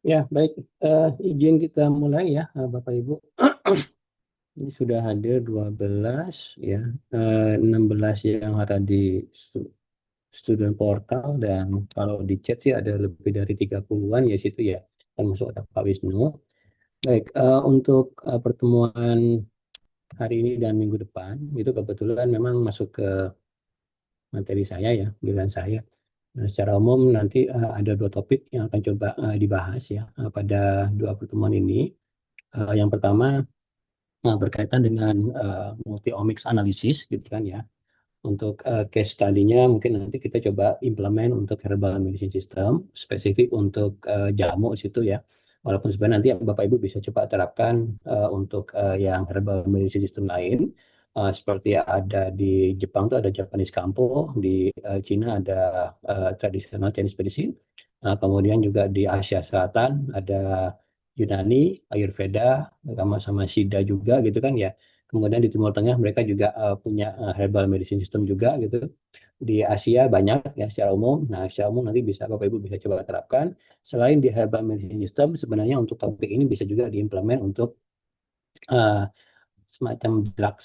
Ya, baik. Izin kita mulai ya, Bapak Ibu. Ini sudah hadir 12 ya, 16 yang ada di student portal dan kalau di chat sih ada lebih dari 30-an ya situ ya, termasuk ada Pak Wisnu. Baik, untuk pertemuan hari ini dan minggu depan itu kebetulan memang masuk ke materi saya ya, giliran saya. Nah, secara umum nanti ada dua topik yang akan coba dibahas ya pada dua pertemuan ini. Yang pertama berkaitan dengan multi-omics analysis gitu kan ya. Untuk case study-nya mungkin nanti kita coba implement untuk herbal medicine system, spesifik untuk jamu situ ya. Walaupun sebenarnya nanti Bapak Ibu bisa coba terapkan untuk yang herbal medicine system lain. Seperti ada di Jepang tuh ada Japanese Kampo, di Cina ada traditional Chinese medicine. Kemudian juga di Asia Selatan ada Yunani, Ayurveda, sama-sama Siddha juga gitu kan ya. Kemudian di Timur Tengah mereka juga punya herbal medicine system juga gitu. Di Asia banyak ya secara umum. Nah, secara umum nanti bisa Bapak Ibu bisa coba terapkan. Selain di herbal medicine system, sebenarnya untuk topik ini bisa juga diimplement untuk eh, semacam drug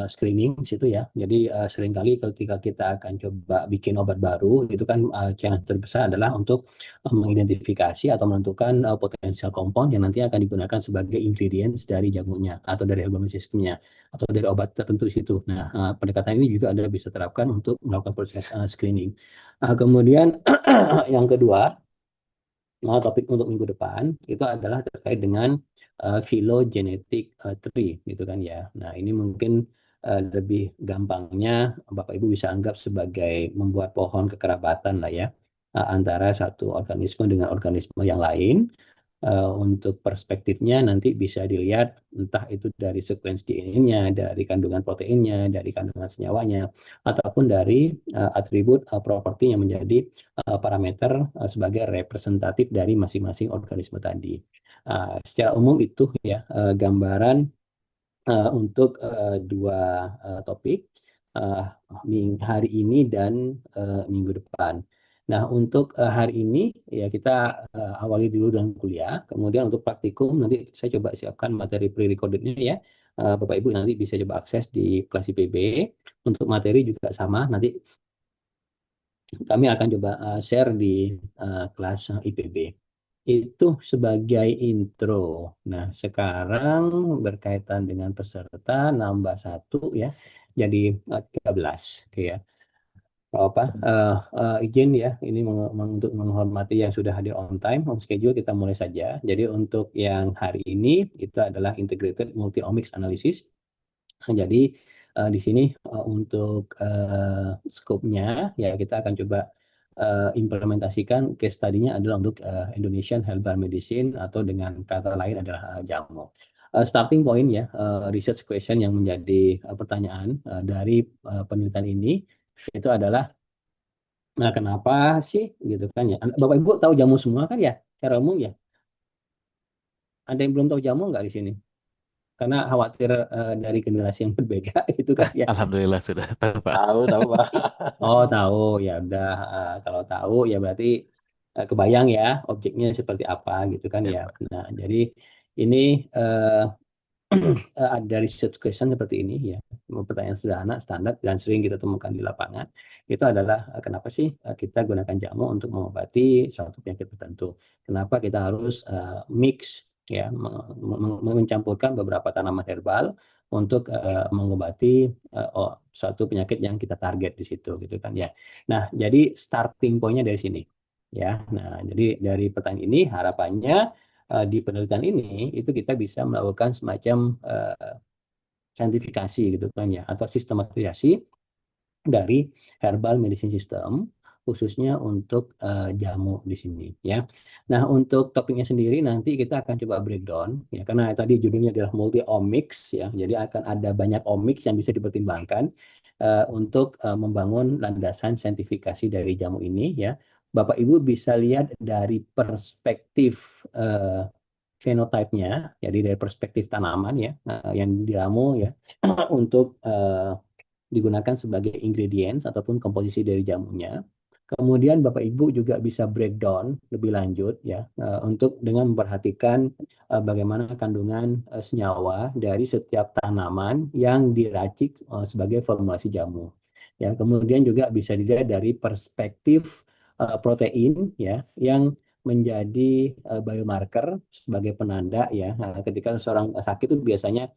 screening situ ya. Jadi seringkali ketika kita akan coba bikin obat baru, itu kan challenge terbesar adalah untuk mengidentifikasi atau menentukan potensial compound yang nanti akan digunakan sebagai ingredients dari jamunya atau dari herbal systemnya atau dari obat tertentu situ. Nah, pendekatan ini juga anda bisa terapkan untuk melakukan proses screening. Kemudian yang kedua, topik untuk minggu depan itu adalah terkait dengan phylogenetic tree gitu kan ya. Nah, ini mungkin lebih gampangnya Bapak Ibu bisa anggap sebagai membuat pohon kekerabatan lah ya, antara satu organisme dengan organisme yang lain. Untuk perspektifnya nanti bisa dilihat entah itu dari sequence DNA-nya, dari kandungan proteinnya, dari kandungan senyawanya, ataupun dari atribut properti yang menjadi parameter sebagai representatif dari masing-masing organisme tadi. Secara umum itu ya gambaran untuk dua topik uh, hari ini dan minggu depan. Nah, untuk hari ini ya kita awali dulu dengan kuliah, kemudian untuk praktikum nanti saya coba siapkan materi pre-recordednya ya. Bapak Ibu nanti bisa coba akses di kelas IPB. Untuk materi juga sama, nanti kami akan coba share di kelas IPB. Itu sebagai intro. Nah, sekarang berkaitan dengan peserta nambah satu ya, jadi 13. Oke ya. Kalau apa? Izin ya, ini untuk menghormati yang sudah hadir on time, on schedule, kita mulai saja. Jadi untuk yang hari ini itu adalah integrated multi-omics analysis. Jadi di sini untuk scope-nya ya kita akan coba implementasikan case study-nya adalah untuk Indonesian Herbal Medicine atau dengan kata lain adalah jamu. Starting point ya, research question yang menjadi pertanyaan dari penelitian ini itu adalah nah kenapa sih gitu kan ya. Bapak Ibu tahu jamu semua kan ya secara umum ya. Ada yang belum tahu jamu nggak di sini? Karena khawatir dari generasi yang berbeda gitu kan ya. Alhamdulillah sudah tahu Pak. Tahu, tahu Pak. Oh, tahu. Ya udah, kalau tahu ya berarti kebayang ya objeknya seperti apa gitu kan Ya ya. Pak. Nah, jadi ini ada research question seperti ini ya. Pertanyaan sederhana, standar dan sering kita temukan di lapangan. Itu adalah kenapa sih kita gunakan jamu untuk mengobati suatu penyakit tertentu? Kenapa kita harus mix ya mencampurkan beberapa tanaman herbal untuk mengobati suatu penyakit yang kita target di situ gitu kan ya. Nah, jadi starting point-nya dari sini ya. Nah, jadi dari pertanyaan ini harapannya di penelitian ini itu kita bisa melakukan semacam saintifikasi gitu kan ya atau sistematisasi dari herbal medicine system khususnya untuk jamu di sini ya. Nah, untuk topiknya sendiri nanti kita akan coba breakdown ya karena tadi judulnya adalah multi omics ya. Jadi akan ada banyak omics yang bisa dipertimbangkan untuk membangun landasan saintifikasi dari jamu ini ya. Bapak Ibu bisa lihat dari perspektif fenotipenya, jadi dari perspektif tanaman ya, yang diramu ya, untuk digunakan sebagai ingredients ataupun komposisi dari jamunya. Kemudian Bapak Ibu juga bisa breakdown lebih lanjut ya untuk dengan memperhatikan bagaimana kandungan senyawa dari setiap tanaman yang diracik sebagai formulasi jamu. Ya, kemudian juga bisa dilihat dari perspektif protein ya yang menjadi biomarker sebagai penanda ya. Ketika seorang sakit itu biasanya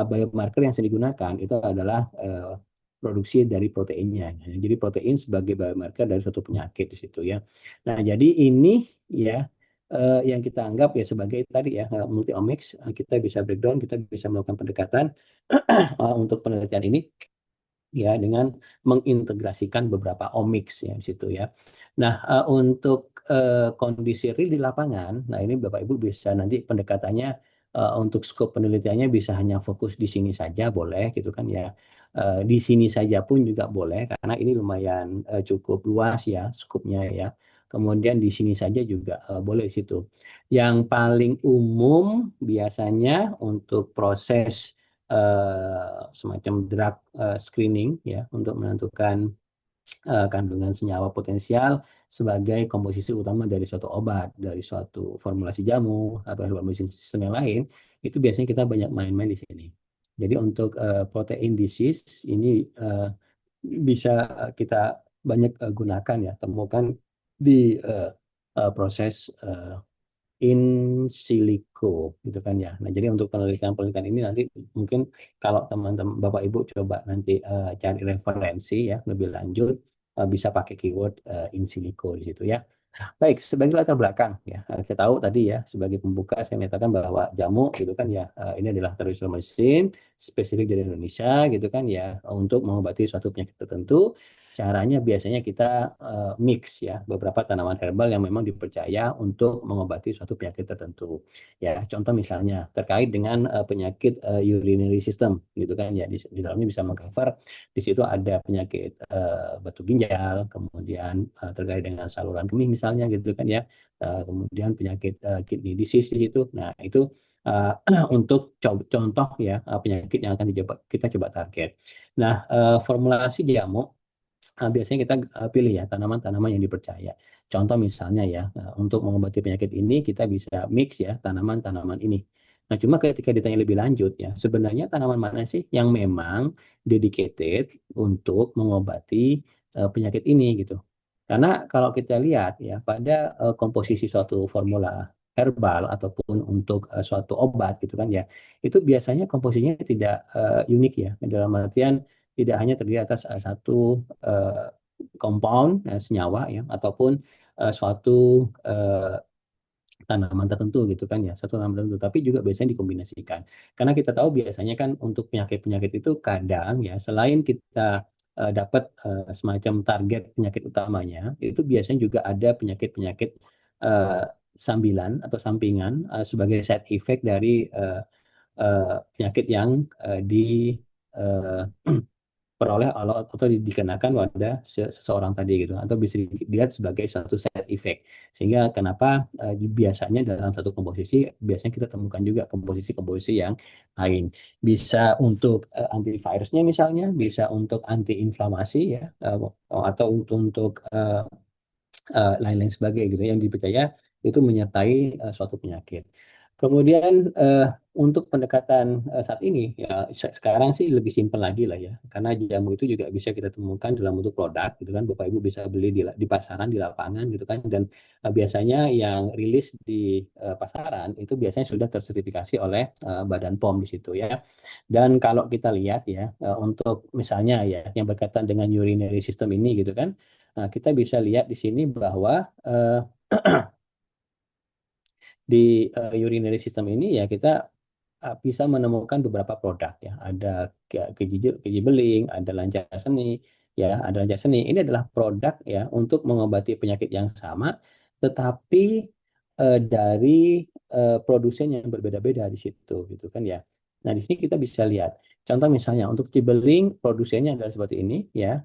biomarker yang sering digunakan itu adalah produksi dari proteinnya. Jadi protein sebagai biomarker dari suatu penyakit di situ ya. Nah, jadi ini ya yang kita anggap ya sebagai tadi ya multi-omics, kita bisa breakdown, kita bisa melakukan pendekatan untuk penelitian ini ya dengan mengintegrasikan beberapa omics ya di situ ya. Nah, untuk kondisi real di lapangan, nah ini Bapak Ibu bisa nanti pendekatannya untuk skop penelitiannya bisa hanya fokus di sini saja boleh gitu kan ya. Di sini saja pun juga boleh karena ini lumayan cukup luas ya skopnya ya. Kemudian di sini saja juga boleh di situ. Yang paling umum biasanya untuk proses semacam drug screening ya untuk menentukan kandungan senyawa potensial sebagai komposisi utama dari suatu obat, dari suatu formulasi jamu atau formulasi sistem yang lain, itu biasanya kita banyak main-main di sini. Jadi untuk protein disease ini bisa kita banyak gunakan ya, temukan di proses in silico gitu kan ya. Nah, jadi untuk penelitian-penelitian ini nanti mungkin kalau teman-teman Bapak Ibu coba nanti cari referensi ya lebih lanjut bisa pakai keyword in silico di situ ya. Baik, sebagai latar belakang ya, saya tahu tadi ya sebagai pembuka saya menyatakan bahwa jamu gitu kan ya, ini adalah traditional medicine spesifik dari Indonesia gitu kan ya, untuk mengobati suatu penyakit tertentu. Caranya biasanya kita mix ya beberapa tanaman herbal yang memang dipercaya untuk mengobati suatu penyakit tertentu. Ya, contoh misalnya terkait dengan penyakit urinary system gitu kan ya, di dalamnya bisa mengcover di situ ada penyakit batu ginjal, kemudian terkait dengan saluran kemih misalnya gitu kan ya, kemudian penyakit kidney disease di situ. Nah itu untuk contoh ya penyakit yang akan kita coba target. Nah formulasi jamu biasanya kita pilih ya tanaman-tanaman yang dipercaya. Contoh misalnya ya, untuk mengobati penyakit ini kita bisa mix ya tanaman-tanaman ini. Nah, cuma ketika ditanya lebih lanjut ya, sebenarnya tanaman mana sih yang memang dedicated untuk mengobati penyakit ini gitu. Karena kalau kita lihat ya pada komposisi suatu formula herbal ataupun untuk suatu obat gitu kan ya, itu biasanya komposisinya tidak unik ya. Dalam artian tidak hanya terdiri atas satu compound senyawa ya ataupun suatu tanaman tertentu gitu kan ya satu tanaman tertentu tapi juga biasanya dikombinasikan karena kita tahu biasanya kan untuk penyakit-penyakit itu kadang ya selain kita dapat semacam target penyakit utamanya itu biasanya juga ada penyakit-penyakit eh, sambilan atau sampingan sebagai side effect dari penyakit yang di eh, peroleh atau dikenakan pada seseorang tadi gitu atau bisa dilihat sebagai suatu side effect sehingga kenapa biasanya dalam satu komposisi biasanya kita temukan juga komposisi-komposisi yang lain bisa untuk antivirusnya misalnya bisa untuk anti-inflamasi ya atau untuk lain-lain sebagainya gitu yang dipercaya itu menyertai suatu penyakit. Kemudian untuk pendekatan saat ini ya sekarang sih lebih simpel lagi lah ya karena jamu itu juga bisa kita temukan dalam bentuk produk gitu kan Bapak Ibu bisa beli di pasaran di lapangan gitu kan dan biasanya yang rilis di pasaran itu biasanya sudah tersertifikasi oleh Badan POM di situ ya. Dan kalau kita lihat ya untuk misalnya ya yang berkaitan dengan urinary system ini gitu kan kita bisa lihat di sini bahwa di urinary system ini ya kita bisa menemukan beberapa produk ya. Ada keji beling, ada lancar seni, ya, ada lancar seni. Ini adalah produk ya untuk mengobati penyakit yang sama, tetapi dari produsen yang berbeda-beda di situ, gitu kan ya. Nah di sini kita bisa lihat. Contoh misalnya untuk cibeling produsennya adalah seperti ini ya.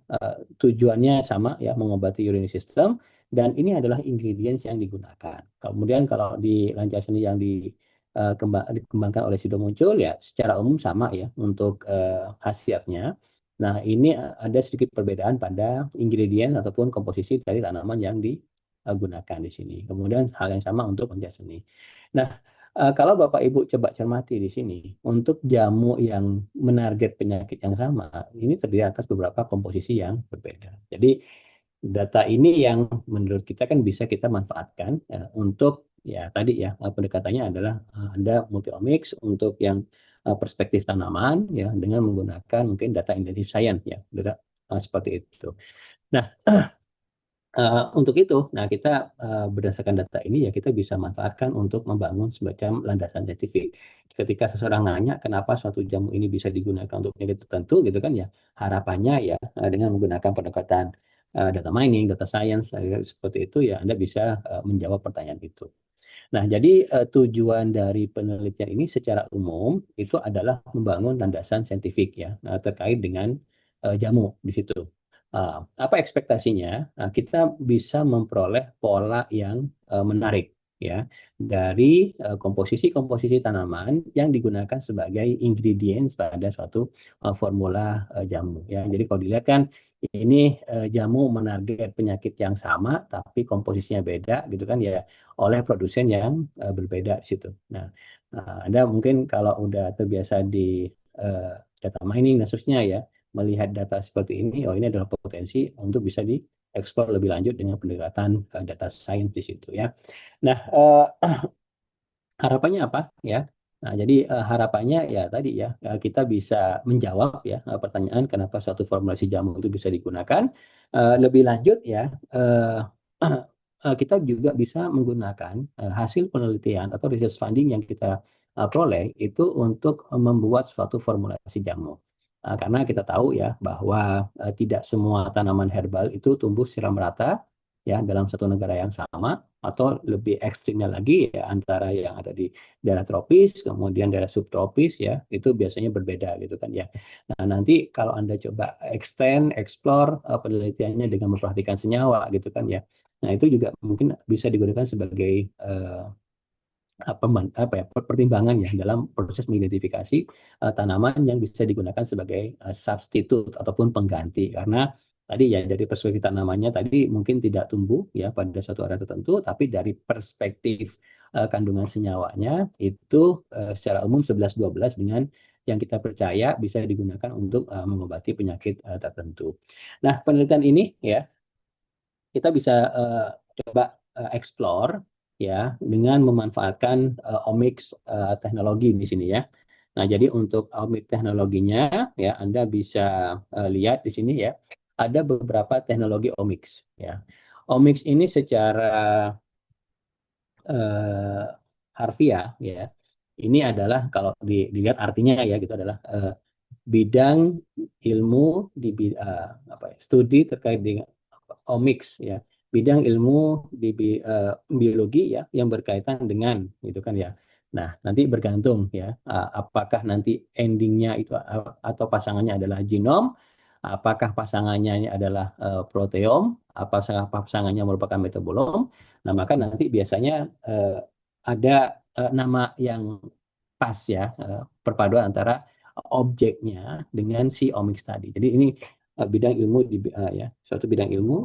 Tujuannya sama ya mengobati urinary system dan ini adalah ingredients yang digunakan. Kemudian kalau di lancar seni yang dikembangkan oleh Sido muncul ya secara umum sama ya untuk khasiatnya. Nah, ini ada sedikit perbedaan pada ingredient ataupun komposisi dari tanaman yang digunakan di sini. Kemudian hal yang sama untuk penggiat seni. Nah, kalau Bapak Ibu coba cermati di sini, untuk jamu yang menarget penyakit yang sama, ini terdiri atas beberapa komposisi yang berbeda. Jadi, data ini yang menurut kita kan bisa kita manfaatkan untuk ya tadi ya pendekatannya adalah ada multiomics untuk yang perspektif tanaman ya dengan menggunakan mungkin data intensive science ya seperti itu. Nah, untuk itu, nah kita berdasarkan data ini ya kita bisa manfaatkan untuk membangun semacam landasan saintifik. Ketika seseorang nanya kenapa suatu jamu ini bisa digunakan untuk penyakit tertentu gitu kan ya, harapannya ya dengan menggunakan pendekatan data mining, data science seperti itu ya Anda bisa menjawab pertanyaan itu. Nah, jadi tujuan dari penelitian ini secara umum itu adalah membangun landasan saintifik ya terkait dengan jamu di situ. Apa ekspektasinya? Kita bisa memperoleh pola yang menarik ya dari komposisi-komposisi tanaman yang digunakan sebagai ingredients pada suatu formula jamu ya. Jadi kalau dilihat kan ini jamu menarget penyakit yang sama tapi komposisinya beda gitu kan ya oleh produsen yang berbeda di situ. Nah, Anda mungkin kalau udah terbiasa di data mining dan seterusnya ya melihat data seperti ini, oh ini adalah potensi untuk bisa dieksplor lebih lanjut dengan pendekatan data science di situ ya. Nah, harapannya apa ya? Nah, jadi harapannya ya tadi ya kita bisa menjawab ya pertanyaan kenapa suatu formulasi jamu itu bisa digunakan. Lebih lanjut ya kita juga bisa menggunakan hasil penelitian atau research funding yang kita peroleh itu untuk membuat suatu formulasi jamu. Karena kita tahu ya bahwa tidak semua tanaman herbal itu tumbuh secara merata ya dalam satu negara yang sama atau lebih ekstrimnya lagi ya antara yang ada di daerah tropis kemudian daerah subtropis ya itu biasanya berbeda gitu kan ya. Nah, nanti kalau Anda coba extend, explore penelitiannya dengan memperhatikan senyawa gitu kan ya. Nah, itu juga mungkin bisa digunakan sebagai pertimbangan ya dalam proses mengidentifikasi tanaman yang bisa digunakan sebagai substitut ataupun pengganti karena tadi ya dari perspektif tanamannya tadi mungkin tidak tumbuh ya pada suatu area tertentu tapi dari perspektif kandungan senyawanya itu secara umum 11-12 dengan yang kita percaya bisa digunakan untuk mengobati penyakit tertentu. Nah, penelitian ini ya kita bisa coba explore ya dengan memanfaatkan omics teknologi di sini ya. Nah, jadi untuk omics teknologinya ya Anda bisa lihat di sini ya ada beberapa teknologi omics ya. Omics ini secara uh, harfiah ya. Ini adalah kalau dilihat artinya ya gitu adalah bidang ilmu di studi terkait dengan omics ya bidang ilmu di biologi ya yang berkaitan dengan itu kan ya. Nah, nanti bergantung ya apakah nanti endingnya itu atau pasangannya adalah genom, apakah pasangannya adalah proteom, apakah pasangannya merupakan metabolom. Nah, maka nanti biasanya ada nama yang pas ya perpaduan antara objeknya dengan si omics tadi. Jadi ini bidang ilmu di ya suatu bidang ilmu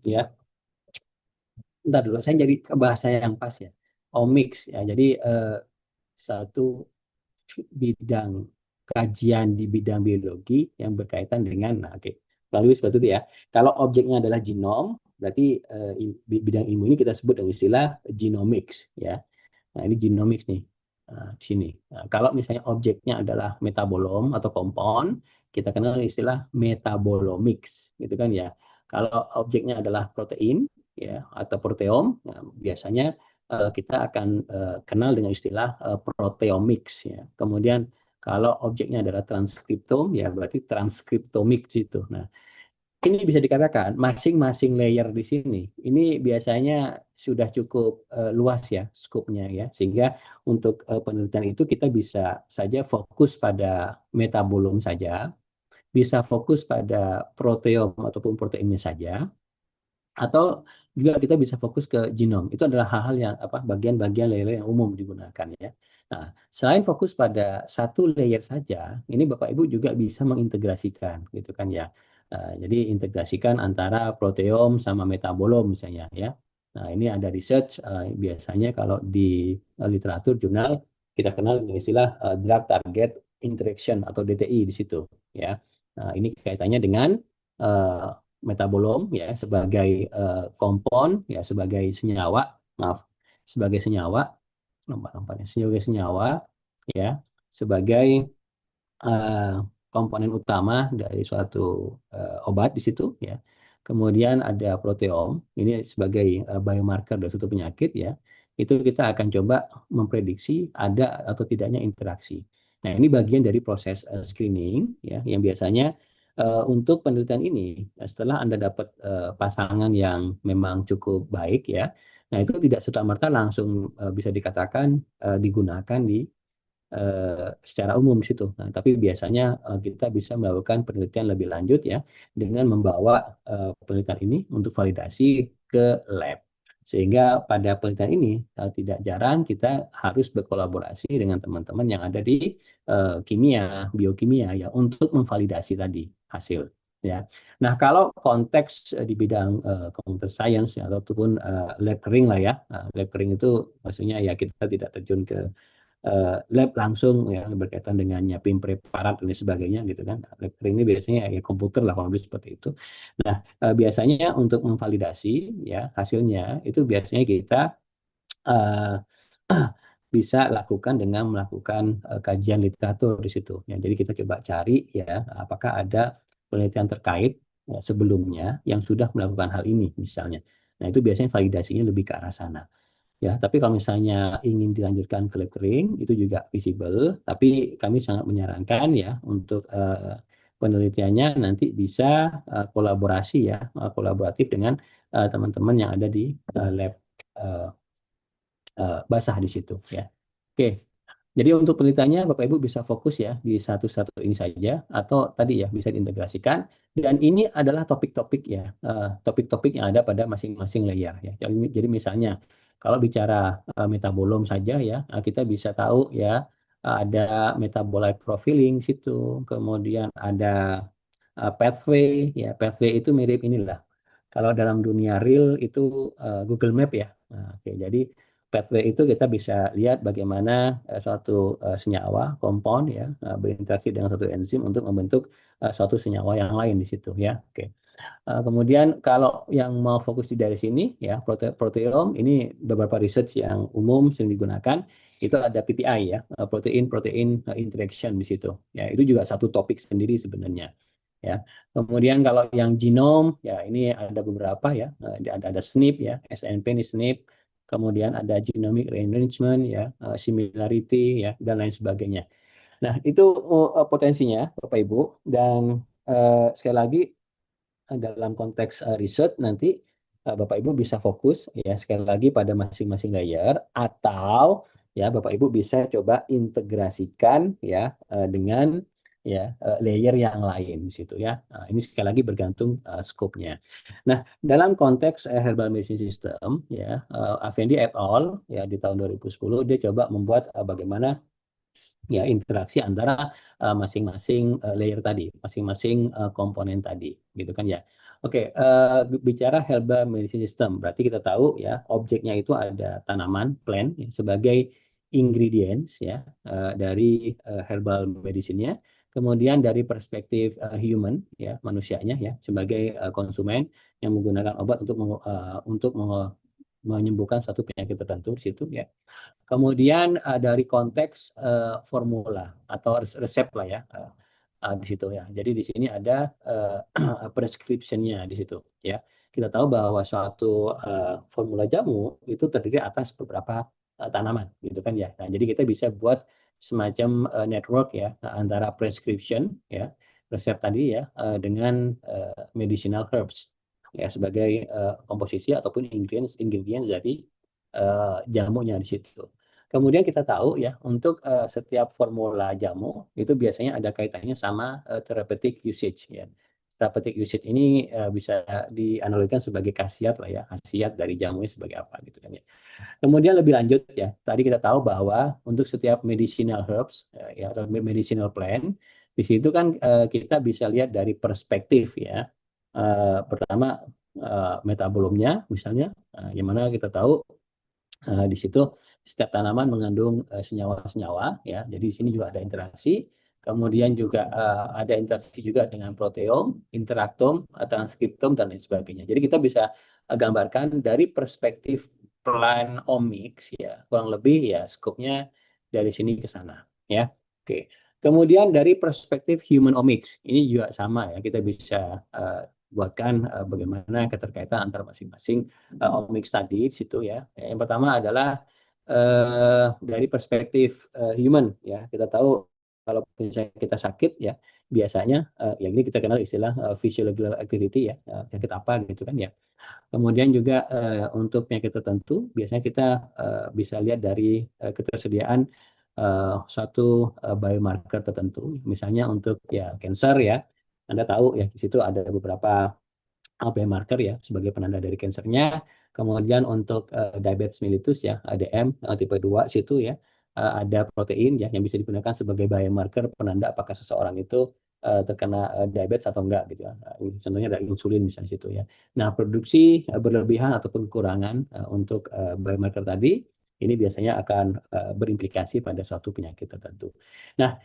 ya. Bentar dulu, saya jadi ke bahasa yang pas ya. Omics ya. Jadi satu bidang kajian di bidang biologi yang berkaitan dengan nah, oke. Lalu seperti itu ya. Kalau objeknya adalah genom, berarti bidang ilmu ini kita sebut dengan istilah genomics ya. Nah, ini genomics nih. Di sini. Nah, kalau misalnya objeknya adalah metabolom atau kompon, kita kenal istilah metabolomics, gitu kan ya. Kalau objeknya adalah protein, ya, atau proteom, nah, biasanya kita akan kenal dengan istilah proteomics, ya. Kemudian kalau objeknya adalah transkriptom, ya berarti transkriptomics itu. Nah, ini bisa dikatakan masing-masing layer di sini ini biasanya sudah cukup luas ya skopnya ya sehingga untuk penelitian itu kita bisa saja fokus pada metabolom saja, bisa fokus pada proteom ataupun proteinnya saja, Atau juga kita bisa fokus ke genom. Itu adalah hal-hal yang apa bagian-bagian layer yang umum digunakan ya. Nah, selain fokus pada satu layer saja, ini Bapak Ibu juga bisa mengintegrasikan gitu kan ya. Jadi integrasikan antara proteom sama metabolom misalnya ya. Nah, ini ada research biasanya kalau di literatur jurnal kita kenal dengan istilah drug target interaction atau DTI di situ ya. Nah, ini kaitannya dengan eh, metabolom ya sebagai kompon ya sebagai senyawa maaf sebagai senyawa lompat-lompatnya sebagai senyawa ya sebagai eh, komponen utama dari suatu obat di situ ya. Kemudian ada proteom, ini sebagai biomarker dari suatu penyakit ya. Itu kita akan coba memprediksi ada atau tidaknya interaksi. Nah, ini bagian dari proses screening ya yang biasanya untuk penelitian ini setelah Anda dapat pasangan yang memang cukup baik ya. Nah, itu tidak serta-merta langsung bisa dikatakan digunakan di secara umum di situ. Nah, tapi biasanya kita bisa melakukan penelitian lebih lanjut ya dengan membawa penelitian ini untuk validasi ke lab. Sehingga pada penelitian ini tidak jarang kita harus berkolaborasi dengan teman-teman yang ada di kimia, biokimia ya untuk memvalidasi tadi hasil. Ya. Nah, kalau konteks di bidang computer science ya, ataupun lab kering lah ya, lab kering itu maksudnya ya kita tidak terjun ke lab langsung ya berkaitan dengan nyiapin preparat dan sebagainya gitu kan. Lab kering ini biasanya ya komputer lah kalau lebih seperti itu. Nah, biasanya untuk memvalidasi ya hasilnya itu biasanya kita eh, bisa lakukan dengan melakukan kajian literatur di situ. Ya, jadi kita coba cari ya apakah ada penelitian terkait ya, sebelumnya yang sudah melakukan hal ini misalnya. Nah, itu biasanya validasinya lebih ke arah sana. Ya, tapi kalau misalnya ingin dilanjutkan ke lab kering, itu juga visible. Tapi kami sangat menyarankan ya untuk penelitiannya nanti bisa kolaborasi ya, kolaboratif dengan teman-teman yang ada di lab eh, basah di situ ya. Oke, jadi untuk penelitiannya Bapak Ibu bisa fokus ya di satu-satu ini saja atau tadi ya bisa diintegrasikan dan ini adalah topik-topik ya topik-topik yang ada pada masing-masing layer ya. Jadi misalnya kalau bicara metabolom saja ya kita bisa tahu ya ada metabolite profiling situ, kemudian ada pathway ya pathway itu mirip inilah kalau dalam dunia real itu Google Map ya. Nah, oke, jadi pathway itu kita bisa lihat bagaimana suatu senyawa, kompon ya, berinteraksi dengan satu enzim untuk membentuk suatu senyawa yang lain di situ ya. Oke. Kemudian kalau yang mau fokus dari sini ya, proteom ini beberapa research yang umum sering digunakan itu ada PPI ya, protein-protein interaction di situ. Ya, itu juga satu topik sendiri sebenarnya ya. Kemudian kalau yang genom ya ini ada beberapa ya, ada SNP ya, SNP ini SNP, kemudian ada genomic rearrangement ya, similarity ya dan lain sebagainya. Nah, itu potensinya Bapak Ibu dan sekali lagi dalam konteks riset nanti Bapak Ibu bisa fokus ya sekali lagi pada masing-masing layer atau ya Bapak Ibu bisa coba integrasikan ya dengan ya layer yang lain di situ ya. Nah, ini sekali lagi bergantung skopnya. Nah, dalam konteks herbal medicine system ya Effendi et al ya di tahun 2010 dia coba membuat bagaimana ya interaksi antara masing-masing layer tadi, masing-masing komponen tadi, gitu kan ya. Oke, bicara herbal medicine system, berarti kita tahu ya objeknya itu ada tanaman, plant ya, sebagai ingredients ya dari herbal medicine-nya. Kemudian dari perspektif human ya manusianya ya sebagai konsumen yang menggunakan obat untuk menyembuhkan satu penyakit tertentu di situ ya. Kemudian dari konteks formula atau resep lah ya di situ ya. Jadi di sini ada prescription-nya di situ ya. Kita tahu bahwa suatu formula jamu itu terdiri atas beberapa tanaman gitu kan ya. Nah, jadi kita bisa buat semacam network ya antara prescription ya resep tadi ya dengan medicinal herbs ya sebagai komposisi ataupun ingredients ingredients dari jamunya di situ. Kemudian kita tahu ya untuk setiap formula jamu itu biasanya ada kaitannya sama therapeutic usage ya. therapeutic usage ini bisa dianalogikan sebagai khasiat lah ya, khasiat dari jamunya sebagai apa gitu kan ya. Kemudian lebih lanjut ya, tadi kita tahu bahwa untuk setiap medicinal herbs ya atau medicinal plant, di situ kan kita bisa lihat dari perspektif ya. Pertama metabolomnya misalnya, yang mana kita tahu di situ setiap tanaman mengandung senyawa-senyawa ya. Jadi di sini juga ada interaksi. Kemudian juga ada interaksi juga dengan proteom, interaktom, transkriptom dan lain sebagainya. Jadi kita bisa gambarkan dari perspektif plant omics ya, kurang lebih ya skopnya dari sini ke sana ya. Oke. Kemudian dari perspektif human omics ini juga sama ya, kita bisa buatkan bagaimana keterkaitan antara masing-masing omics tadi di situ ya. Yang pertama adalah dari perspektif human ya. Kita tahu kalau misalnya kita sakit ya, biasanya ya ini kita kenal istilah physiological activity ya, penyakit apa gitu kan ya. Kemudian juga untuk penyakit tertentu biasanya kita bisa lihat dari ketersediaan suatu biomarker tertentu. Misalnya untuk ya cancer ya, Anda tahu ya di situ ada beberapa biomarker ya sebagai penanda dari kansernya. Kemudian untuk diabetes mellitus ya, ADM tipe 2 situ ya, ada protein ya yang bisa digunakan sebagai biomarker penanda apakah seseorang itu terkena diabetes atau enggak gitu ya. Contohnya ada insulin misalnya situ ya. Nah, produksi berlebihan ataupun kekurangan untuk biomarker tadi ini biasanya akan berimplikasi pada suatu penyakit tertentu. Nah,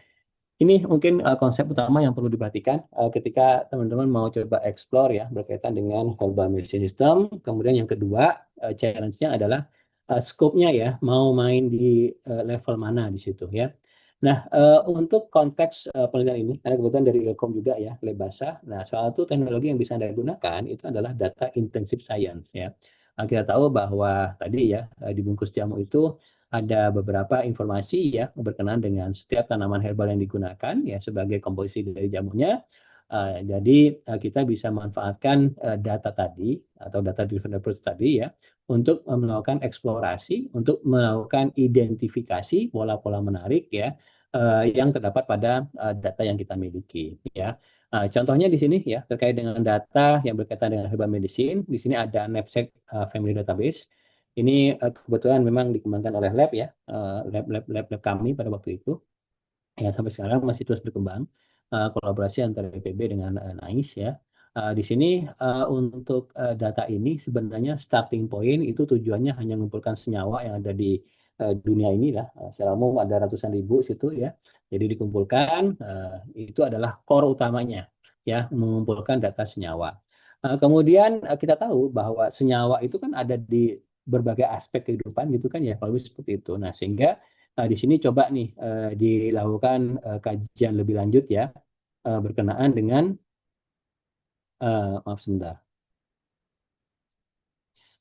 ini mungkin konsep utama yang perlu diperhatikan ketika teman-teman mau coba explore ya berkaitan dengan herbal medicine system. Kemudian yang kedua, challenge-nya adalah scope-nya ya, mau main di level mana di situ ya. Nah, untuk konteks penelitian ini, karena kebetulan dari Ilkom juga ya, lab basah. Nah, salah satu teknologi yang bisa Anda gunakan itu adalah data intensive science ya. Kita tahu bahwa tadi ya, di bungkus jamu itu ada beberapa informasi ya berkenaan dengan setiap tanaman herbal yang digunakan ya sebagai komposisi dari jamunya. Jadi kita bisa manfaatkan data tadi atau data driven approach tadi ya untuk melakukan eksplorasi, untuk melakukan identifikasi pola-pola menarik ya yang terdapat pada data yang kita miliki ya. Contohnya di sini ya terkait dengan data yang berkaitan dengan herbal medicine, di sini ada knapsack family database. Ini kebetulan memang dikembangkan oleh lab ya, lab kami pada waktu itu. Ya sampai sekarang masih terus berkembang kolaborasi antara IPB dengan NICE ya. Di sini untuk data ini sebenarnya starting point itu tujuannya hanya mengumpulkan senyawa yang ada di dunia ini lah. Secara umum ada ratusan ribu situ ya. Jadi dikumpulkan itu adalah core utamanya ya mengumpulkan data senyawa. Kemudian kita tahu bahwa senyawa itu kan ada di berbagai aspek kehidupan gitu kan ya, kalau seperti itu. Nah, sehingga di sini coba nih dilakukan kajian lebih lanjut ya berkenaan dengan maaf sebentar,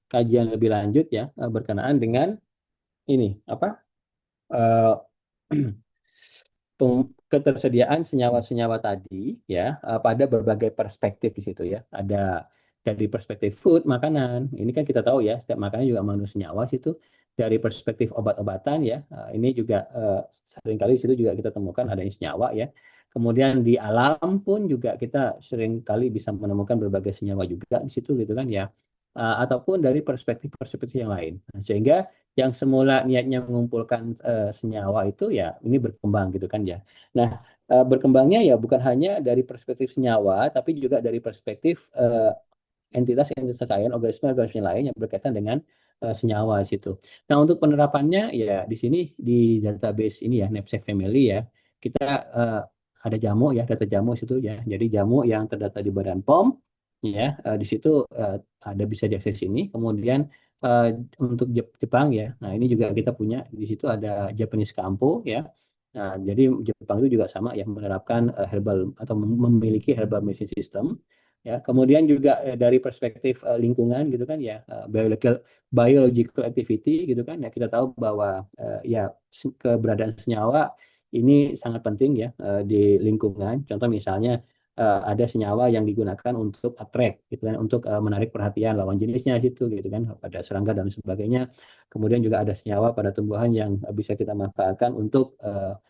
kajian lebih lanjut ya berkenaan dengan ini apa uh, ketersediaan senyawa-senyawa tadi ya pada berbagai perspektif di situ ya. Ada dari perspektif food, makanan. Ini kan kita tahu ya, setiap makanan juga mengandung senyawa situ. Dari perspektif obat-obatan ya, ini juga seringkali di situ juga kita temukan adanya senyawa ya. Kemudian di alam pun juga kita seringkali bisa menemukan berbagai senyawa juga di situ gitu kan ya. Ataupun dari perspektif-perspektif yang lain. Nah, sehingga yang semula niatnya mengumpulkan senyawa itu ya ini berkembang gitu kan ya. Nah, berkembangnya ya bukan hanya dari perspektif senyawa tapi juga dari perspektif entitas-entitas lain, organisme-organisme lain yang berkaitan dengan senyawa di situ. Nah, untuk penerapannya ya di sini di database ini ya knapsack family ya, kita ada jamu ya, data jamu situ ya. Jadi jamu yang terdata di Badan POM ya, di situ ada bisa diakses ini. Kemudian untuk Jepang ya. Nah, ini juga kita punya di situ ada Japanese Kampo ya. Nah, jadi Jepang itu juga sama ya menerapkan herbal atau memiliki herbal medicine system ya. Kemudian juga dari perspektif lingkungan gitu kan ya, biological activity gitu kan ya, kita tahu bahwa ya keberadaan senyawa ini sangat penting ya di lingkungan. Contoh misalnya ada senyawa yang digunakan untuk attract gitu kan, untuk menarik perhatian lawan jenisnya situ gitu kan pada serangga dan sebagainya. Kemudian juga ada senyawa pada tumbuhan yang bisa kita manfaatkan untuk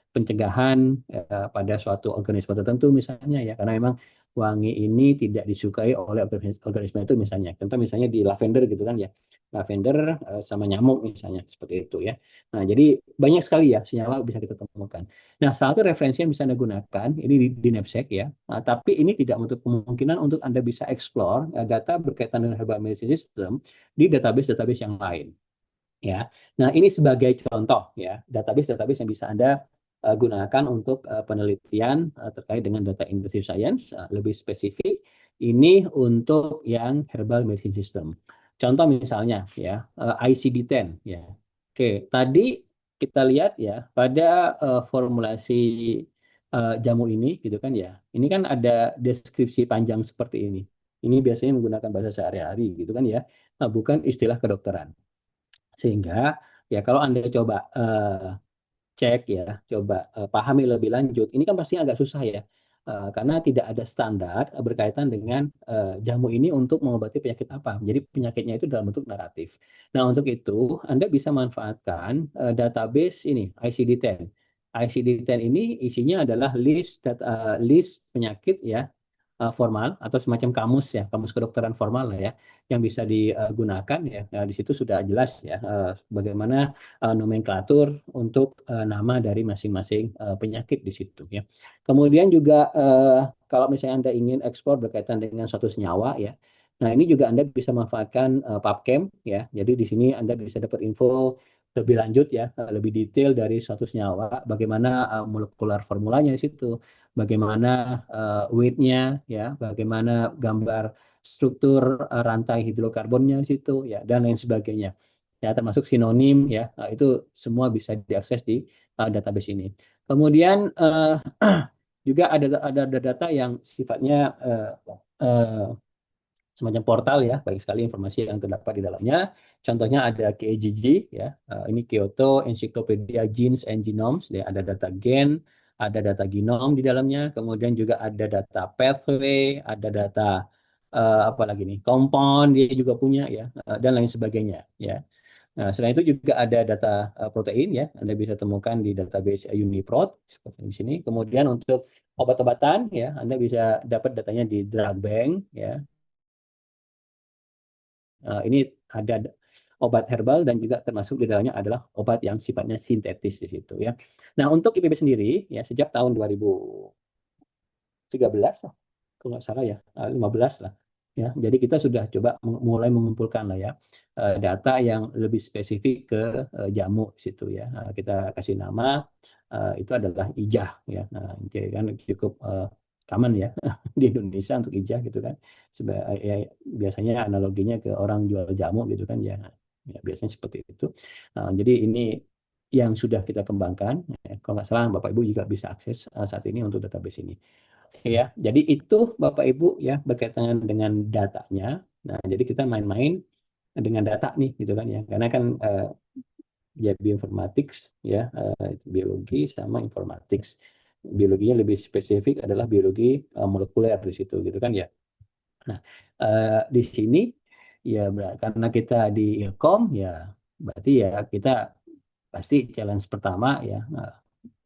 pencegahan pada suatu organisme tertentu misalnya ya, karena memang wangi ini tidak disukai oleh organisme itu misalnya. Contoh misalnya di lavender gitu kan ya. Lavender sama nyamuk misalnya seperti itu ya. Nah, jadi banyak sekali ya senyawa bisa kita temukan. Nah, salah satu referensi yang bisa Anda gunakan ini di knapsack ya. Nah, tapi ini tidak menutup kemungkinan untuk Anda bisa explore data berkaitan dengan herbal medicine system di database-database yang lain ya. Nah, ini sebagai contoh ya, database-database yang bisa Anda gunakan untuk penelitian terkait dengan data intensive science, lebih spesifik ini untuk yang herbal medicine system. Contoh misalnya ya, ICD-10 ya. Oke, tadi kita lihat ya pada formulasi jamu ini gitu kan ya. Ini kan ada deskripsi panjang seperti ini. Ini biasanya menggunakan bahasa sehari-hari gitu kan ya. Nah, bukan istilah kedokteran. Sehingga ya kalau Anda coba cek ya, coba pahami lebih lanjut, ini kan pasti agak susah ya. Karena tidak ada standar berkaitan dengan jamu ini untuk mengobati penyakit apa. Jadi penyakitnya itu dalam bentuk naratif. Nah, untuk itu Anda bisa manfaatkan database ini ICD-10. ICD-10 ini isinya adalah list penyakit ya formal atau semacam kamus ya, kamus kedokteran formal lah ya, yang bisa digunakan ya. Nah, di situ sudah jelas ya bagaimana nomenklatur untuk nama dari masing-masing penyakit di situ ya. Kemudian juga kalau misalnya Anda ingin ekspor berkaitan dengan suatu senyawa ya. Nah, ini juga Anda bisa manfaatkan PubChem ya. Jadi di sini Anda bisa dapat info lebih lanjut ya, lebih detail dari suatu senyawa, bagaimana molekular formulanya di situ, bagaimana weight-nya ya, bagaimana gambar struktur rantai hidrokarbonnya di situ ya, dan lain sebagainya. Ya, termasuk sinonim ya. Nah, itu semua bisa diakses di database ini. Kemudian juga ada data yang sifatnya uh, semacam portal ya, banyak sekali informasi yang terdapat di dalamnya. Contohnya ada KEGG ya, ini Kyoto Encyclopedia Genes and Genomes, ya, ada data gen, ada data genom di dalamnya, kemudian juga ada data pathway, ada data apa lagi nih, compound dia juga punya ya, dan lain sebagainya ya. Nah, selain itu juga ada data protein ya, Anda bisa temukan di database UniProt seperti di sini. Kemudian untuk obat-obatan ya, Anda bisa dapat datanya di drug bank ya. Ini ada obat herbal dan juga termasuk di dalamnya adalah obat yang sifatnya sintetis di situ ya. Nah, untuk IPB sendiri ya sejak tahun 2013 lah, kalau nggak salah ya, 15 lah. Ya, jadi kita sudah coba mulai mengumpulkan lah ya data yang lebih spesifik ke jamu situ ya. Nah, kita kasih nama itu adalah ijah ya. Nah, jadi kan cukup common ya di Indonesia untuk ijah gitu kan. Ya, biasanya analoginya ke orang jual jamu gitu kan ya. Ya biasanya seperti itu. Nah, jadi ini yang sudah kita kembangkan. Ya. Kalau nggak salah Bapak Ibu juga bisa akses saat ini untuk database ini. Ya, jadi itu Bapak Ibu ya berkaitan dengan datanya. Nah, jadi kita main-main dengan data nih gitu kan ya. Karena kan ya bioinformatics ya biologi sama informatics. Biologinya lebih spesifik adalah biologi molekuler di situ gitu kan ya. Nah, di sini ya karena kita di Ilkom ya berarti ya kita pasti challenge pertama ya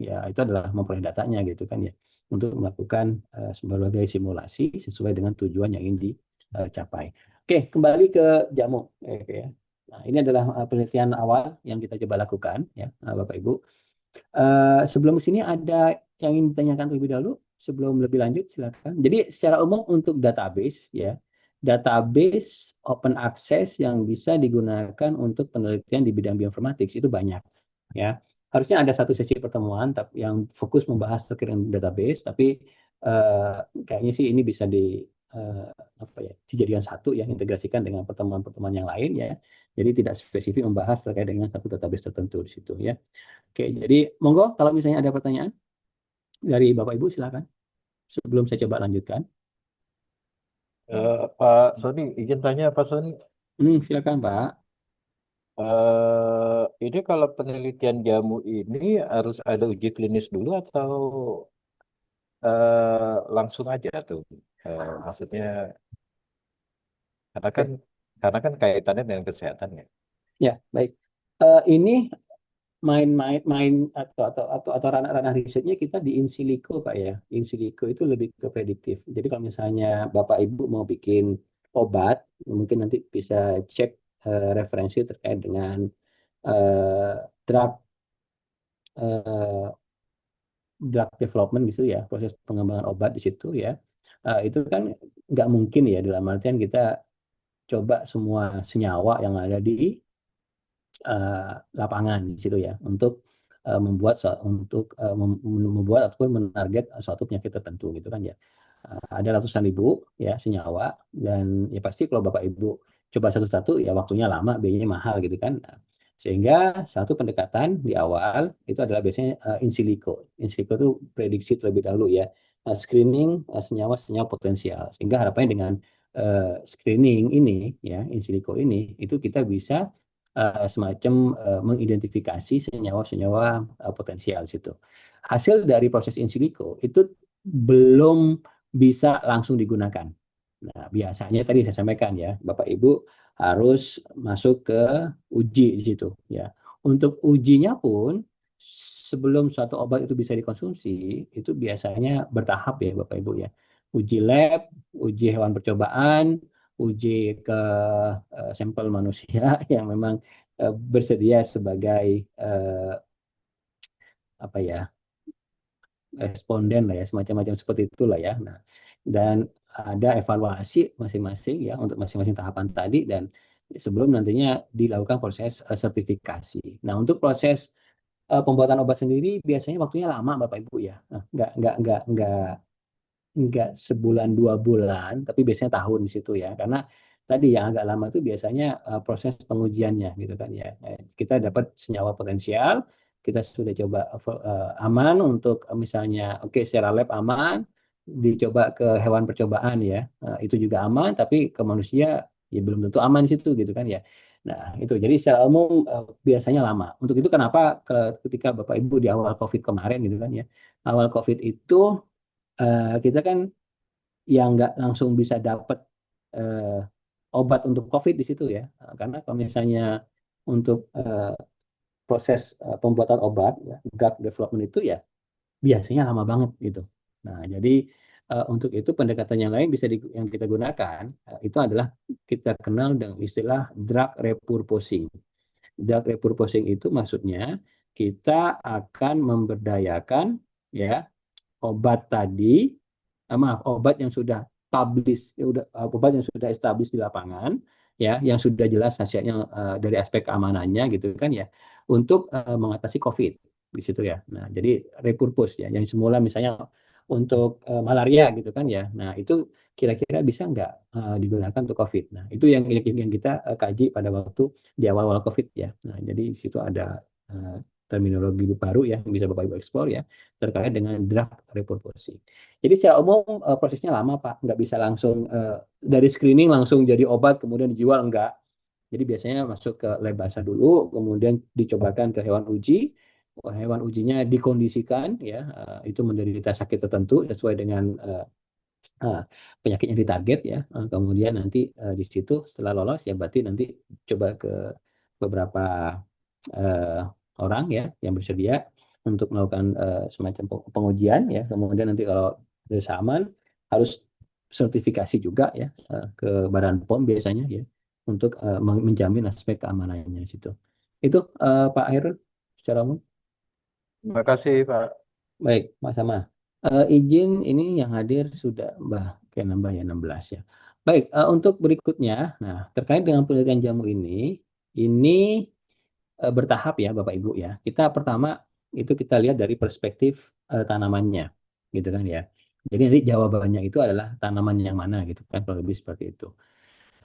ya itu adalah memperoleh datanya gitu kan ya untuk melakukan berbagai simulasi sesuai dengan tujuan yang ingin dicapai. Oke, kembali ke jamu. Oke, ya. Nah, ini adalah penelitian awal yang kita coba lakukan ya, Bapak Ibu. Sebelum sini ada yang ingin ditanyakan terlebih dahulu sebelum lebih lanjut silakan. Jadi secara umum untuk database ya, database open access yang bisa digunakan untuk penelitian di bidang bioinformatics itu banyak ya. Harusnya ada satu sesi pertemuan yang fokus membahas terkait dengan database, tapi kayaknya sih ini bisa apa ya, dijadikan satu ya, integrasikan dengan pertemuan-pertemuan yang lain ya. Jadi tidak spesifik membahas terkait dengan satu database tertentu di situ ya. Oke, jadi monggo kalau misalnya ada pertanyaan dari Bapak Ibu silakan. Sebelum saya coba lanjutkan. Pak Sony, izin tanya Pak Sony. Silakan Pak. Ini kalau penelitian jamu ini harus ada uji klinis dulu atau langsung aja tuh? Maksudnya karena kan Oke, karena kan kaitannya dengan kesehatan ya. ya baik. Ini main atau ranah-ranah risetnya kita di in silico Pak ya. In silico itu lebih ke prediktif. Jadi kalau misalnya Bapak Ibu mau bikin obat, mungkin nanti bisa cek referensi terkait dengan eh, drug eh, drug development gitu ya, proses pengembangan obat di situ ya. Itu kan nggak mungkin ya dalam artian kita coba semua senyawa yang ada di eh, lapangan di situ ya untuk membuat ataupun menarget suatu penyakit tertentu gitu kan ya. Ada ratusan ribu ya senyawa dan ya pasti kalau Bapak Ibu coba satu-satu ya waktunya lama, biayanya mahal gitu kan. Nah, sehingga satu pendekatan di awal itu adalah biasanya in silico. In silico itu prediksi terlebih dahulu ya. Screening senyawa-senyawa potensial. Sehingga harapannya dengan screening ini ya in silico ini itu kita bisa semacam mengidentifikasi senyawa-senyawa potensial situ. Hasil dari proses in silico itu belum bisa langsung digunakan. Nah, biasanya tadi saya sampaikan ya, Bapak Ibu harus masuk ke uji di situ ya. Untuk ujinya pun sebelum suatu obat itu bisa dikonsumsi, itu biasanya bertahap ya Bapak Ibu ya. Uji lab, uji hewan percobaan, uji ke sampel manusia yang memang bersedia sebagai apa ya responden lah ya semacam-macam seperti itulah ya. Nah, dan ada evaluasi masing-masing ya untuk masing-masing tahapan tadi dan sebelum nantinya dilakukan proses sertifikasi. Nah, untuk proses pembuatan obat sendiri biasanya waktunya lama Bapak Ibu ya. Nah, nggak sebulan 2 bulan, tapi biasanya tahun di situ ya. Karena tadi yang agak lama itu biasanya proses pengujiannya gitu kan ya. Kita dapat senyawa potensial, kita sudah coba aman untuk misalnya oke secara lab aman, dicoba ke hewan percobaan ya, itu juga aman, tapi ke manusia ya belum tentu aman di situ gitu kan ya. Nah itu jadi secara umum biasanya lama. Untuk itu kenapa ketika Bapak Ibu di awal COVID kemarin gitu kan ya, awal COVID itu kita kan yang nggak langsung bisa dapat eh, obat untuk COVID di situ ya. Karena kalau misalnya untuk proses pembuatan obat, ya, drug development itu ya biasanya lama banget gitu. Nah, jadi untuk itu pendekatan yang lain yang kita gunakan itu adalah kita kenal dengan istilah drug repurposing. Drug repurposing itu maksudnya kita akan memberdayakan ya obat tadi, maaf, obat yang sudah publish, obat yang sudah established di lapangan, ya, yang sudah jelas hasilnya dari aspek keamanannya gitu kan ya, untuk mengatasi COVID di situ ya. Nah, jadi repurpose ya, yang semula misalnya untuk malaria gitu kan ya. Nah, itu kira-kira bisa nggak digunakan untuk COVID. Nah, itu yang kita kaji pada waktu di awal-awal COVID ya. Nah, jadi di situ ada terminologi baru ya yang bisa Bapak Ibu eksplor ya terkait dengan drug repurposing. Jadi secara umum prosesnya lama Pak, nggak bisa langsung dari screening langsung jadi obat kemudian dijual enggak. Jadi biasanya masuk ke lab basah dulu, kemudian dicobakan ke hewan uji. Hewan ujinya dikondisikan ya, itu menderita sakit tertentu sesuai dengan penyakit yang ditarget ya. Kemudian nanti di situ setelah lolos ya berarti nanti coba ke beberapa uh, orang ya yang bersedia untuk melakukan semacam pengujian ya. Kemudian nanti kalau sudah aman harus sertifikasi juga ya ke Badan POM biasanya ya untuk menjamin aspek keamanannya situ. Itu Pak Heru secara umum. Terima kasih, Pak. Baik, Mas Sama. Izin ini yang hadir sudah kayak nambah ya 16 ya. Baik, untuk berikutnya, nah terkait dengan penelitian jamu ini bertahap ya Bapak Ibu ya. Kita pertama itu kita lihat dari perspektif tanamannya, gitu kan ya. Jadi nanti jawabannya itu adalah tanaman yang mana gitu kan, kalau lebih seperti itu.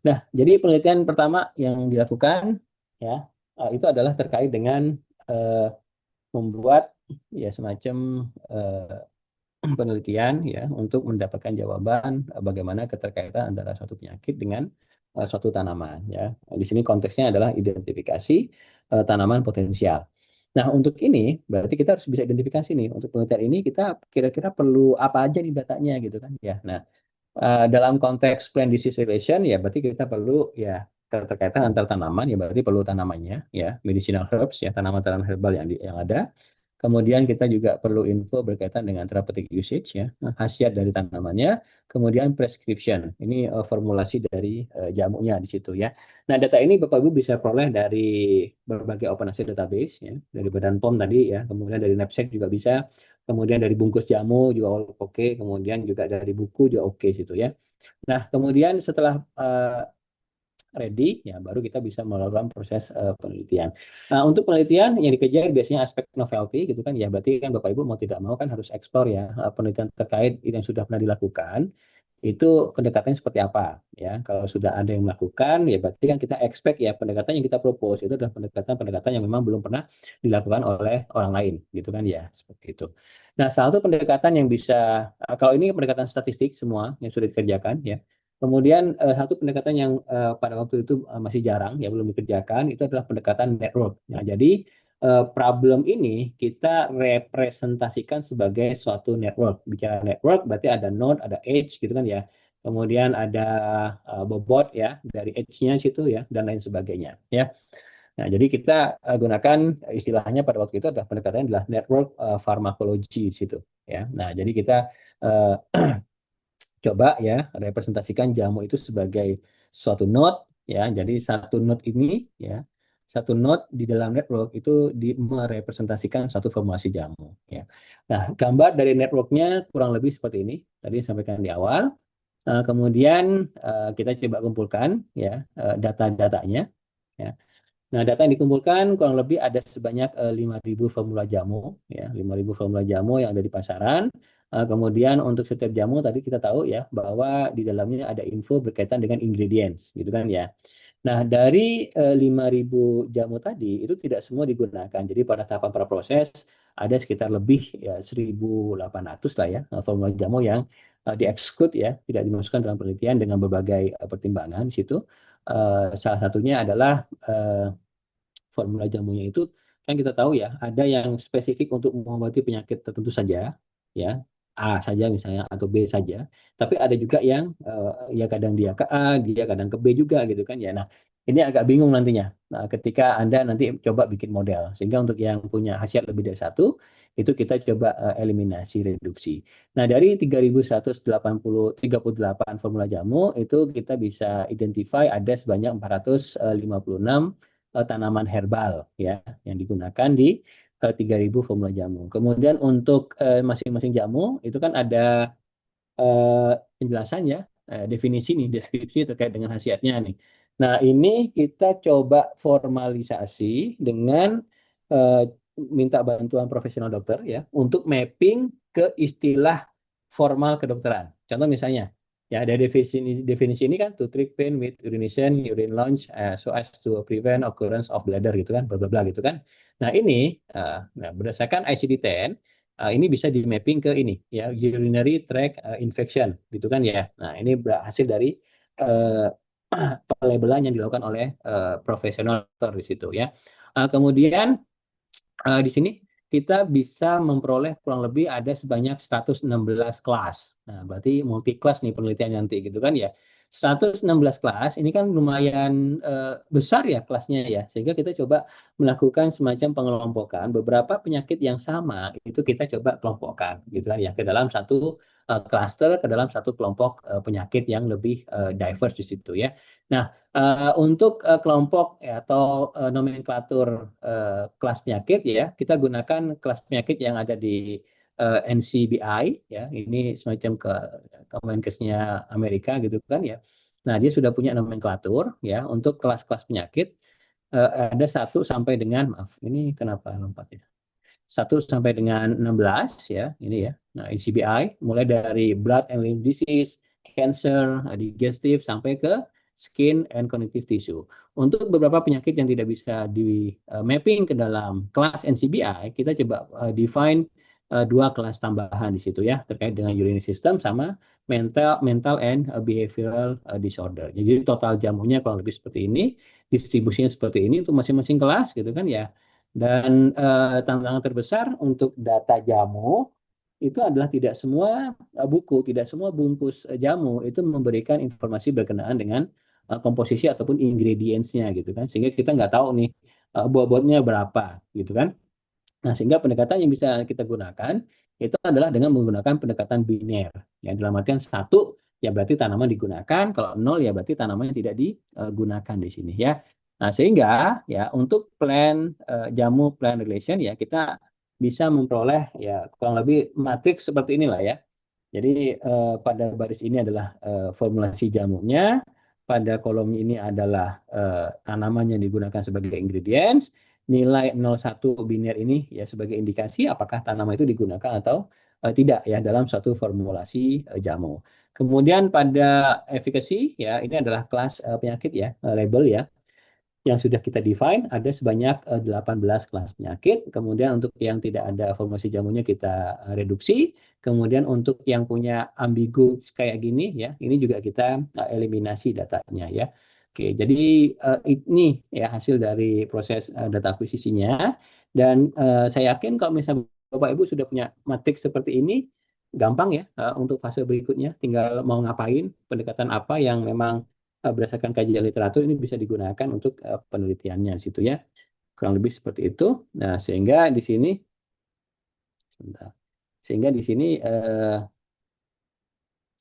Nah, jadi penelitian pertama yang dilakukan ya itu adalah terkait dengan uh, membuat ya semacam penelitian ya untuk mendapatkan jawaban bagaimana keterkaitan antara suatu penyakit dengan suatu tanaman ya. Di sini konteksnya adalah identifikasi tanaman potensial. Nah, untuk ini berarti kita harus bisa identifikasi nih untuk penelitian ini kita kira-kira perlu apa aja nih datanya gitu kan ya. Nah, dalam konteks plant disease relation ya berarti kita perlu ya keterkaitan antar tanaman, ya berarti perlu tanamannya, ya, medicinal herbs, ya, tanaman-tanaman herbal yang ada. Kemudian kita juga perlu info berkaitan dengan therapeutic usage, ya, khasiat dari tanamannya. Kemudian prescription, ini formulasi dari jamunya di situ, ya. Nah, data ini Bapak Ibu bisa peroleh dari berbagai open access database, ya, dari Badan POM tadi, ya, kemudian dari Knapsack juga bisa, kemudian dari bungkus jamu juga oke, kemudian juga dari buku juga oke situ, ya. Nah, kemudian setelah ready, ya baru kita bisa melakukan proses penelitian. Nah, untuk penelitian yang dikejar biasanya aspek novelty gitu kan, ya berarti kan Bapak Ibu mau tidak mau kan harus eksplor, ya, penelitian terkait yang sudah pernah dilakukan itu pendekatannya seperti apa, ya. Kalau sudah ada yang melakukan, ya berarti kan kita expect, ya, pendekatan yang kita propose itu adalah pendekatan-pendekatan yang memang belum pernah dilakukan oleh orang lain gitu kan, ya, seperti itu. Nah, salah satu pendekatan yang bisa kalau ini pendekatan statistik semua yang sudah dikerjakan, ya. Kemudian satu pendekatan yang pada waktu itu masih jarang, ya, belum dikerjakan, itu adalah pendekatan network. Nah, jadi problem ini kita representasikan sebagai suatu network. Bicara network berarti ada node, ada edge gitu kan, ya. Kemudian ada bobot, ya, dari edge-nya situ, ya, dan lain sebagainya, ya. Nah, jadi kita gunakan istilahnya pada waktu itu adalah pendekatannya adalah network pharmacology di situ, ya. Nah, jadi kita uh, coba, ya, representasikan jamu itu sebagai suatu node, ya. Jadi satu node ini, ya, satu node di dalam network itu merepresentasikan satu formulasi jamu, ya. Nah, gambar dari networknya kurang lebih seperti ini tadi sampaikan di awal. Kemudian kita coba kumpulkan, ya, data-datanya, ya. Nah, data yang dikumpulkan kurang lebih ada sebanyak 5.000 formula jamu, ya, 5.000 formula jamu yang ada di pasaran. Kemudian untuk setiap jamu tadi kita tahu, ya, bahwa di dalamnya ada info berkaitan dengan ingredients, gitu kan, ya. Nah, dari 5.000 jamu tadi itu tidak semua digunakan. Jadi pada tahapan praproses ada sekitar lebih, ya, 1.800 lah, ya, formula jamu yang di-exclude, ya, tidak dimasukkan dalam penelitian dengan berbagai pertimbangan di situ. Salah satunya adalah formula jamunya itu kan kita tahu, ya, ada yang spesifik untuk mengobati penyakit tertentu saja, ya, A saja misalnya atau B saja, tapi ada juga yang ya kadang dia ke A, dia kadang ke B juga gitu kan, ya. Nah, ini agak bingung nantinya. Nah, ketika Anda nanti coba bikin model, sehingga untuk yang punya khasiat lebih dari satu, itu kita coba eliminasi reduksi. Nah, dari 3.138 formula jamu itu kita bisa identify ada sebanyak 456 tanaman herbal, ya, yang digunakan di 3.000 formula jamu. Kemudian untuk masing-masing jamu itu kan ada penjelasannya, definisi nih, deskripsi terkait dengan khasiatnya nih. Nah, ini kita coba formalisasi dengan eh, minta bantuan profesional dokter, ya, untuk mapping ke istilah formal kedokteran. Contoh misalnya, ya, ada definisi ini kan, to treat pain with urination, urine launch, so as to prevent occurrence of bladder gitu kan, bla bla bla gitu kan. Nah, ini nah, berdasarkan ICD-10 ini bisa di mapping ke ini, ya, urinary tract infection gitu kan, ya. Nah, ini hasil dari uh, pelabelan yang dilakukan oleh profesional dokter di situ, ya. Kemudian di sini kita bisa memperoleh kurang lebih ada sebanyak 116 kelas. Nah, berarti multi kelas nih penelitian nanti gitu kan, ya. 116 kelas ini kan lumayan besar, ya, kelasnya, ya. Sehingga kita coba melakukan semacam pengelompokan beberapa penyakit yang sama itu kita coba kelompokkan gitu kan, ya, ke dalam satu cluster, ke dalam satu kelompok penyakit yang lebih diverse di situ, ya. Nah, untuk kelompok, ya, atau nomenklatur kelas penyakit, ya, kita gunakan kelas penyakit yang ada di NCBI, ya, ini semacam Kemenkesnya Amerika gitu kan, ya. Nah, dia sudah punya nomenklatur, ya, untuk kelas-kelas penyakit. Ada 1 sampai dengan, maaf, ini kenapa lompat, ya, 1 sampai dengan 16, ya, ini, ya. Nah, NCBI mulai dari blood and lymph disease, cancer, digestive, sampai ke skin and connective tissue. Untuk beberapa penyakit yang tidak bisa di mapping ke dalam kelas NCBI, kita coba define 2 kelas tambahan di situ, ya, terkait dengan urinary system sama mental and behavioral disorder. Jadi total jamunya kurang lebih seperti ini, distribusinya seperti ini untuk masing-masing kelas gitu kan, ya. Dan tantangan terbesar untuk data jamu itu adalah tidak semua buku, tidak semua bungkus jamu itu memberikan informasi berkenaan dengan komposisi ataupun ingredients-nya gitu kan, sehingga kita nggak tahu nih bobotnya berapa gitu kan. Nah, sehingga pendekatan yang bisa kita gunakan itu adalah dengan menggunakan pendekatan biner. Ya, dalam artian satu ya berarti tanaman digunakan, kalau nol ya berarti tanaman tidak digunakan di sini ya. Nah, sehingga ya untuk plan jamu plan relation ya kita bisa memperoleh ya kurang lebih matriks seperti inilah ya. Jadi pada baris ini adalah formulasi jamunya, pada kolom ini adalah tanaman yang digunakan sebagai ingredients, nilai 01 biner ini ya sebagai indikasi apakah tanaman itu digunakan atau tidak ya dalam satu formulasi jamu. Kemudian pada efficacy ya ini adalah kelas penyakit ya, label ya yang sudah kita define ada sebanyak 18 kelas penyakit. Kemudian untuk yang tidak ada formulasi jamunya kita reduksi. Kemudian untuk yang punya ambigu kayak gini ya, ini juga kita eliminasi datanya ya. Oke, jadi ini ya hasil dari proses data akuisisinya. Dan saya yakin kalau misalnya Bapak Ibu sudah punya matriks seperti ini, gampang ya untuk fase berikutnya. Tinggal mau ngapain, pendekatan apa yang memang berdasarkan kajian literatur ini bisa digunakan untuk penelitiannya di situ ya. Kurang lebih seperti itu. Nah, sehingga di sini sebentar. Sehingga di sini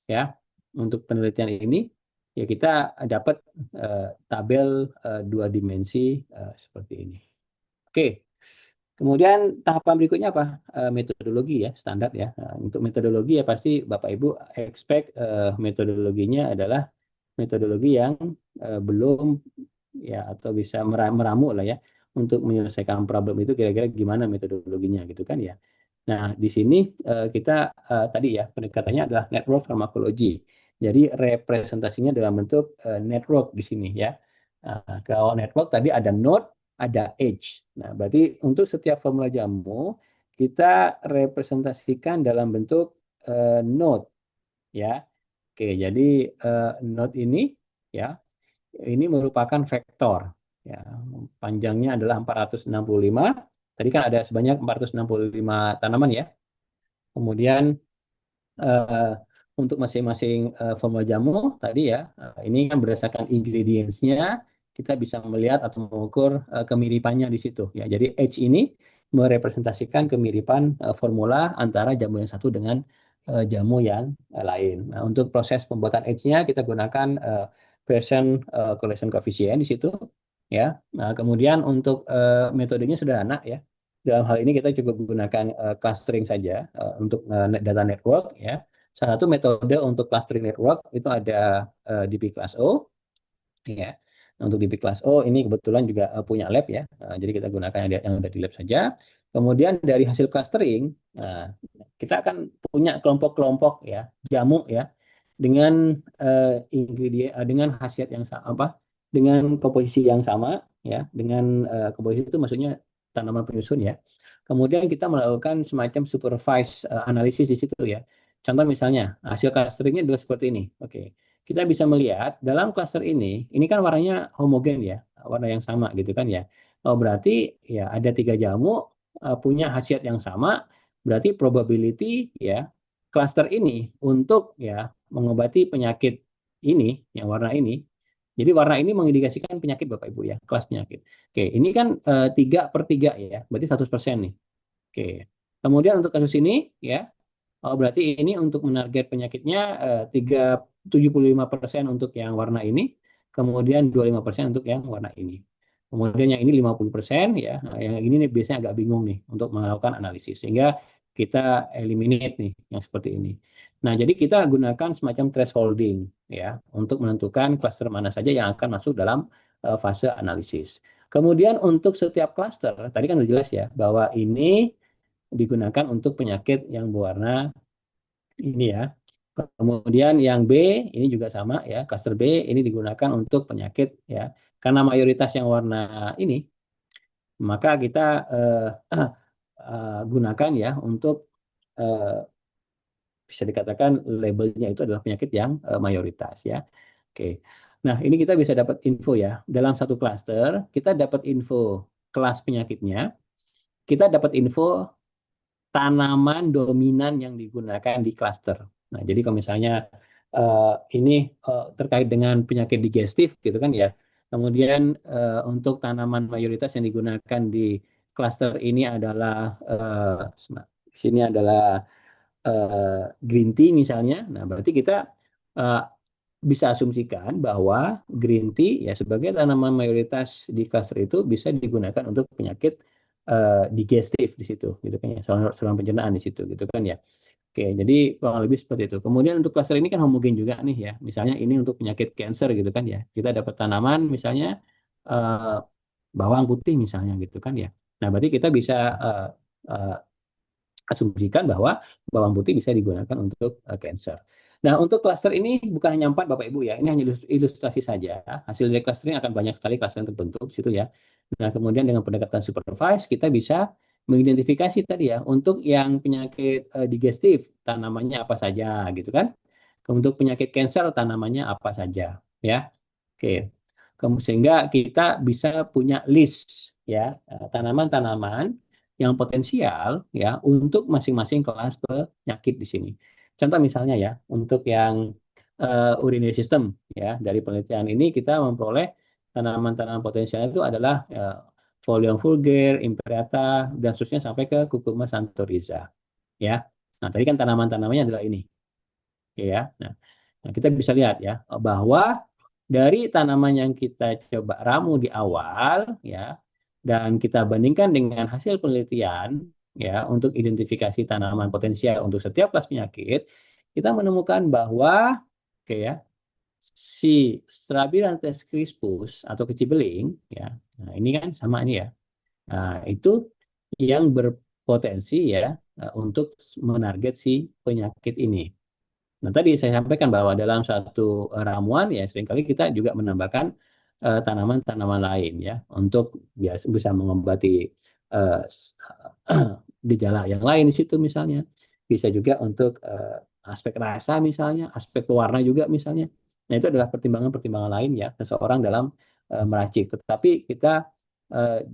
ya untuk penelitian ini ya kita dapat tabel dua dimensi seperti ini. Oke. Kemudian tahapan berikutnya apa? Metodologi ya, standar ya. Nah, untuk metodologi ya pasti Bapak Ibu expect metodologinya adalah metodologi yang belum ya atau bisa meramu lah ya untuk menyelesaikan problem itu kira-kira gimana metodologinya gitu kan ya. Nah, di sini kita tadi ya pendekatannya adalah network pharmacology. Jadi representasinya dalam bentuk network di sini ya. Kalau network tadi ada node, ada edge. Nah, berarti untuk setiap formula jamu kita representasikan dalam bentuk node ya. Oke, jadi node ini ya ini merupakan vektor. Ya, panjangnya adalah 465. Tadi kan ada sebanyak 465 tanaman ya. Kemudian eh, untuk masing-masing formula jamu tadi ya, ini kan berdasarkan ingredients-nya kita bisa melihat atau mengukur kemiripannya di situ ya. Jadi H ini merepresentasikan kemiripan formula antara jamu yang satu dengan jamu yang lain. Nah, untuk proses pembuatan H-nya kita gunakan Pearson correlation coefficient di situ ya. Nah, kemudian untuk metodenya sederhana ya. Dalam hal ini kita cukup gunakan clustering saja untuk data network ya. Salah satu metode untuk clustering network itu ada DB class O ya. Nah, untuk DB class O ini kebetulan juga punya lab ya. Jadi kita gunakan yang ada di lab saja. Kemudian dari hasil clustering, kita akan punya kelompok-kelompok ya, jamu ya dengan ingredient dengan khasiat yang sama apa? Dengan komposisi yang sama ya, dengan komposisi itu maksudnya tanaman penyusun ya. Kemudian kita melakukan semacam supervised analisis di situ ya. Contoh misalnya hasil clusteringnya adalah seperti ini. Oke, kita bisa melihat dalam cluster ini kan warnanya homogen ya, warna yang sama gitu kan ya. Oh, berarti ya ada tiga jamu punya khasiat yang sama, berarti probability ya cluster ini untuk ya mengobati penyakit ini yang warna ini. Jadi warna ini mengindikasikan penyakit Bapak Ibu ya, kelas penyakit. Oke, ini kan 3/3 ya, berarti 100% nih. Oke. Kemudian untuk kasus ini ya, berarti ini untuk menarget penyakitnya 75% untuk yang warna ini, kemudian 25% untuk yang warna ini. Kemudian yang ini 50% ya, yang ini nih biasanya agak bingung nih untuk melakukan analisis. Sehingga kita eliminate nih yang seperti ini. Nah, jadi kita gunakan semacam thresholding ya untuk menentukan cluster mana saja yang akan masuk dalam fase analisis. Kemudian untuk setiap cluster, tadi kan sudah jelas ya bahwa ini digunakan untuk penyakit yang berwarna ini ya. Kemudian yang B ini juga sama ya, cluster B ini digunakan untuk penyakit ya. Karena mayoritas yang warna ini, maka kita gunakan ya untuk bisa dikatakan labelnya itu adalah penyakit yang mayoritas ya. Oke. Nah, ini kita bisa dapat info ya. Dalam satu cluster, kita dapat info kelas penyakitnya, kita dapat info tanaman dominan yang digunakan di cluster. Nah, jadi kalau misalnya ini terkait dengan penyakit digestif gitu kan ya. Kemudian untuk tanaman mayoritas yang digunakan di klaster ini adalah sini adalah green tea misalnya. Nah, berarti kita eh, bisa asumsikan bahwa green tea ya sebagai tanaman mayoritas di cluster itu bisa digunakan untuk penyakit digestif di situ gitu kan ya, saluran pencernaan di situ gitu kan ya. Oke, jadi kurang lebih seperti itu. Kemudian untuk cluster ini kan homogen juga nih ya. Misalnya ini untuk penyakit cancer gitu kan ya. Kita dapat tanaman misalnya eh, bawang putih misalnya gitu kan ya. Nah, berarti kita bisa eh, eh, asumsikan bahwa bawang putih bisa digunakan untuk cancer. Nah, untuk klaster ini bukan hanya 4 Bapak Ibu ya, ini hanya ilustrasi saja. Hasil dari clustering akan banyak sekali klaster yang terbentuk di situ ya. Nah, kemudian dengan pendekatan supervise kita bisa mengidentifikasi tadi ya untuk yang penyakit digestif tanamannya apa saja gitu kan. Untuk penyakit cancer tanamannya apa saja ya. Oke. Sehingga kita bisa punya list ya tanaman-tanaman yang potensial ya untuk masing-masing kelas penyakit di sini. Contoh misalnya ya untuk yang urinary system ya dari penelitian ini kita memperoleh tanaman-tanaman potensial itu adalah Folium vulgar, Imperiata dan seterusnya sampai ke Cucurbita santoriza ya. Nah, tadi kan tanaman-tanamannya adalah ini ya. Nah, kita bisa lihat ya bahwa dari tanaman yang kita coba ramu di awal ya dan kita bandingkan dengan hasil penelitian ya untuk identifikasi tanaman potensial untuk setiap kelas penyakit, kita menemukan bahwa oke ya, si Staphylococcus crispus atau kecibeling ya. Nah, ini kan sama ini ya. Nah, itu yang berpotensi ya untuk menarget si penyakit ini. Nah, tadi saya sampaikan bahwa dalam satu ramuan ya seringkali kita juga menambahkan tanaman-tanaman lain ya untuk bisa mengobati eh, gejala yang lain di situ misalnya. Bisa juga untuk aspek rasa misalnya, aspek warna juga misalnya. Nah, itu adalah pertimbangan-pertimbangan lain ya seseorang dalam meracik. Tetapi kita eh,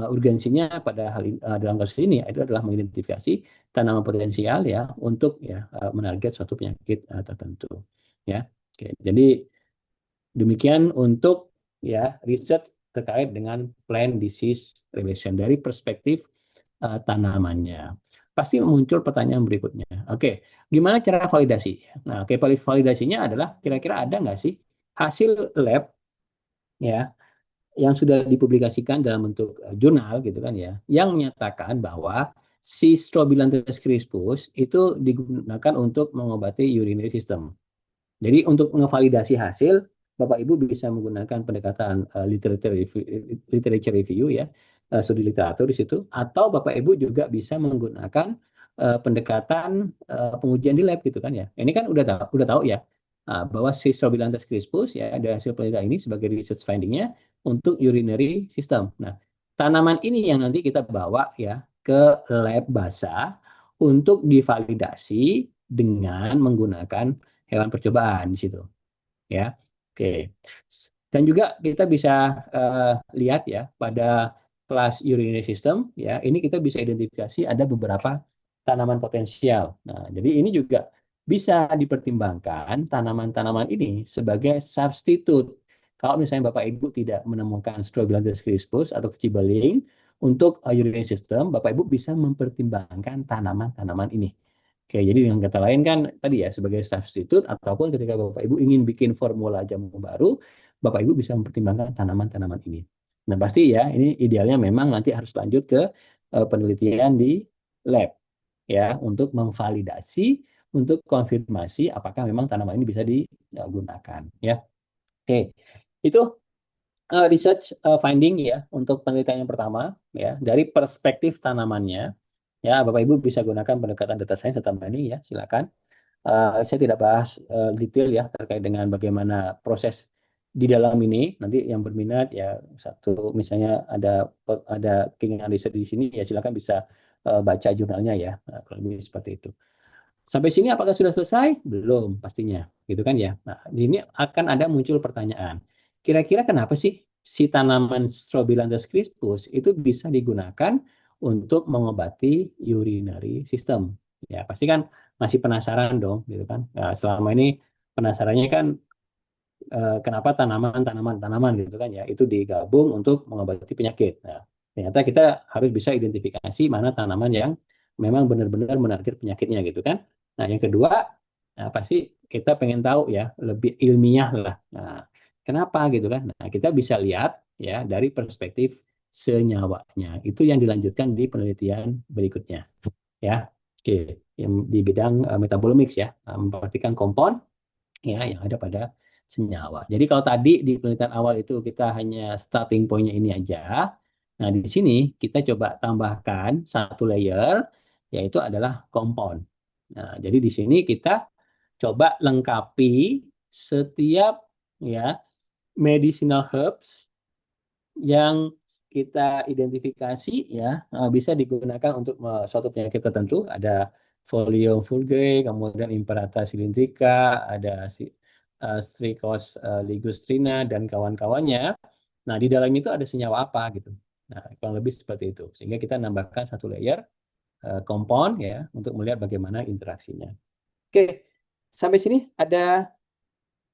urgensinya pada dalam kasus ini itu adalah mengidentifikasi tanaman potensial ya untuk ya menarget suatu penyakit tertentu ya. Oke, jadi demikian untuk ya riset terkait dengan plant disease relation dari perspektif tanamannya. Pasti muncul pertanyaan berikutnya. Oke, gimana cara validasi? Nah, oke, validasinya adalah kira-kira ada nggak sih hasil lab ya yang sudah dipublikasikan dalam bentuk jurnal gitu kan ya, yang menyatakan bahwa si Strobilanthes crispus itu digunakan untuk mengobati urinary system. Jadi untuk ngevalidasi hasil, Bapak Ibu bisa menggunakan pendekatan literature review ya, studi literatur di situ, atau Bapak Ibu juga bisa menggunakan pendekatan pengujian di lab gitu kan ya. Ini kan udah tahu ya bahwa si Strobilanthes crispus ya ada hasil penelitian ini sebagai research findingnya untuk urinary system. Nah, tanaman ini yang nanti kita bawa ya ke lab basah untuk divalidasi dengan menggunakan hewan percobaan di situ ya. Oke. Dan juga kita bisa lihat ya pada kelas urinary system ya, ini kita bisa identifikasi ada beberapa tanaman potensial. Nah, jadi ini juga bisa dipertimbangkan tanaman-tanaman ini sebagai substitute. Kalau misalnya Bapak Ibu tidak menemukan Strobilanthes crispus atau kecibeling untuk urinary system, Bapak Ibu bisa mempertimbangkan tanaman-tanaman ini. Oke, jadi dengan kata lain kan tadi ya sebagai substitute ataupun ketika Bapak Ibu ingin bikin formula jamu baru, Bapak Ibu bisa mempertimbangkan tanaman-tanaman ini. Nah, pasti ya ini idealnya memang nanti harus lanjut ke penelitian di lab ya untuk memvalidasi untuk konfirmasi apakah memang tanaman ini bisa digunakan ya. Oke. Itu research finding ya untuk penelitian yang pertama ya dari perspektif tanamannya. Ya, Bapak Ibu bisa gunakan pendekatan data science atau ini ya, silakan. Saya tidak bahas detail ya terkait dengan bagaimana proses di dalam ini. Nanti yang berminat ya satu misalnya ada keinginan riset di sini ya silakan bisa baca jurnalnya ya. Kalau lebih seperti itu. Sampai sini apakah sudah selesai? Belum pastinya, gitu kan ya. Nah, di sini akan ada muncul pertanyaan. Kira-kira kenapa sih si tanaman Strobilanthes crispus itu bisa digunakan untuk mengobati urinary system? Ya, pasti kan masih penasaran dong, gitu kan. Nah, selama ini penasarannya kan kenapa tanaman gitu kan ya itu digabung untuk mengobati penyakit. Nah, ternyata kita harus bisa identifikasi mana tanaman yang memang benar-benar menarget penyakitnya gitu kan. Nah, yang kedua, nah, pasti kita pengen tahu ya lebih ilmiah lah. Nah, kenapa gitu kan? Nah, kita bisa lihat ya dari perspektif senyawanya. Itu yang dilanjutkan di penelitian berikutnya ya. Oke, yang di bidang metabolomics ya, memperhatikan kompon ya yang ada pada senyawa. Jadi kalau tadi di penelitian awal itu kita hanya starting point-nya ini aja. Nah, di sini kita coba tambahkan satu layer yaitu adalah kompon. Nah, jadi di sini kita coba lengkapi setiap ya medicinal herbs yang kita identifikasi ya bisa digunakan untuk suatu penyakit tertentu. Ada Folium fulgae, kemudian Imperata cylindrica, ada Strychos ligustrina dan kawan-kawannya. Nah, di dalam itu ada senyawa apa gitu. Nah, kurang lebih seperti itu. Sehingga kita nambahkan satu layer kompon ya untuk melihat bagaimana interaksinya. Oke, sampai sini ada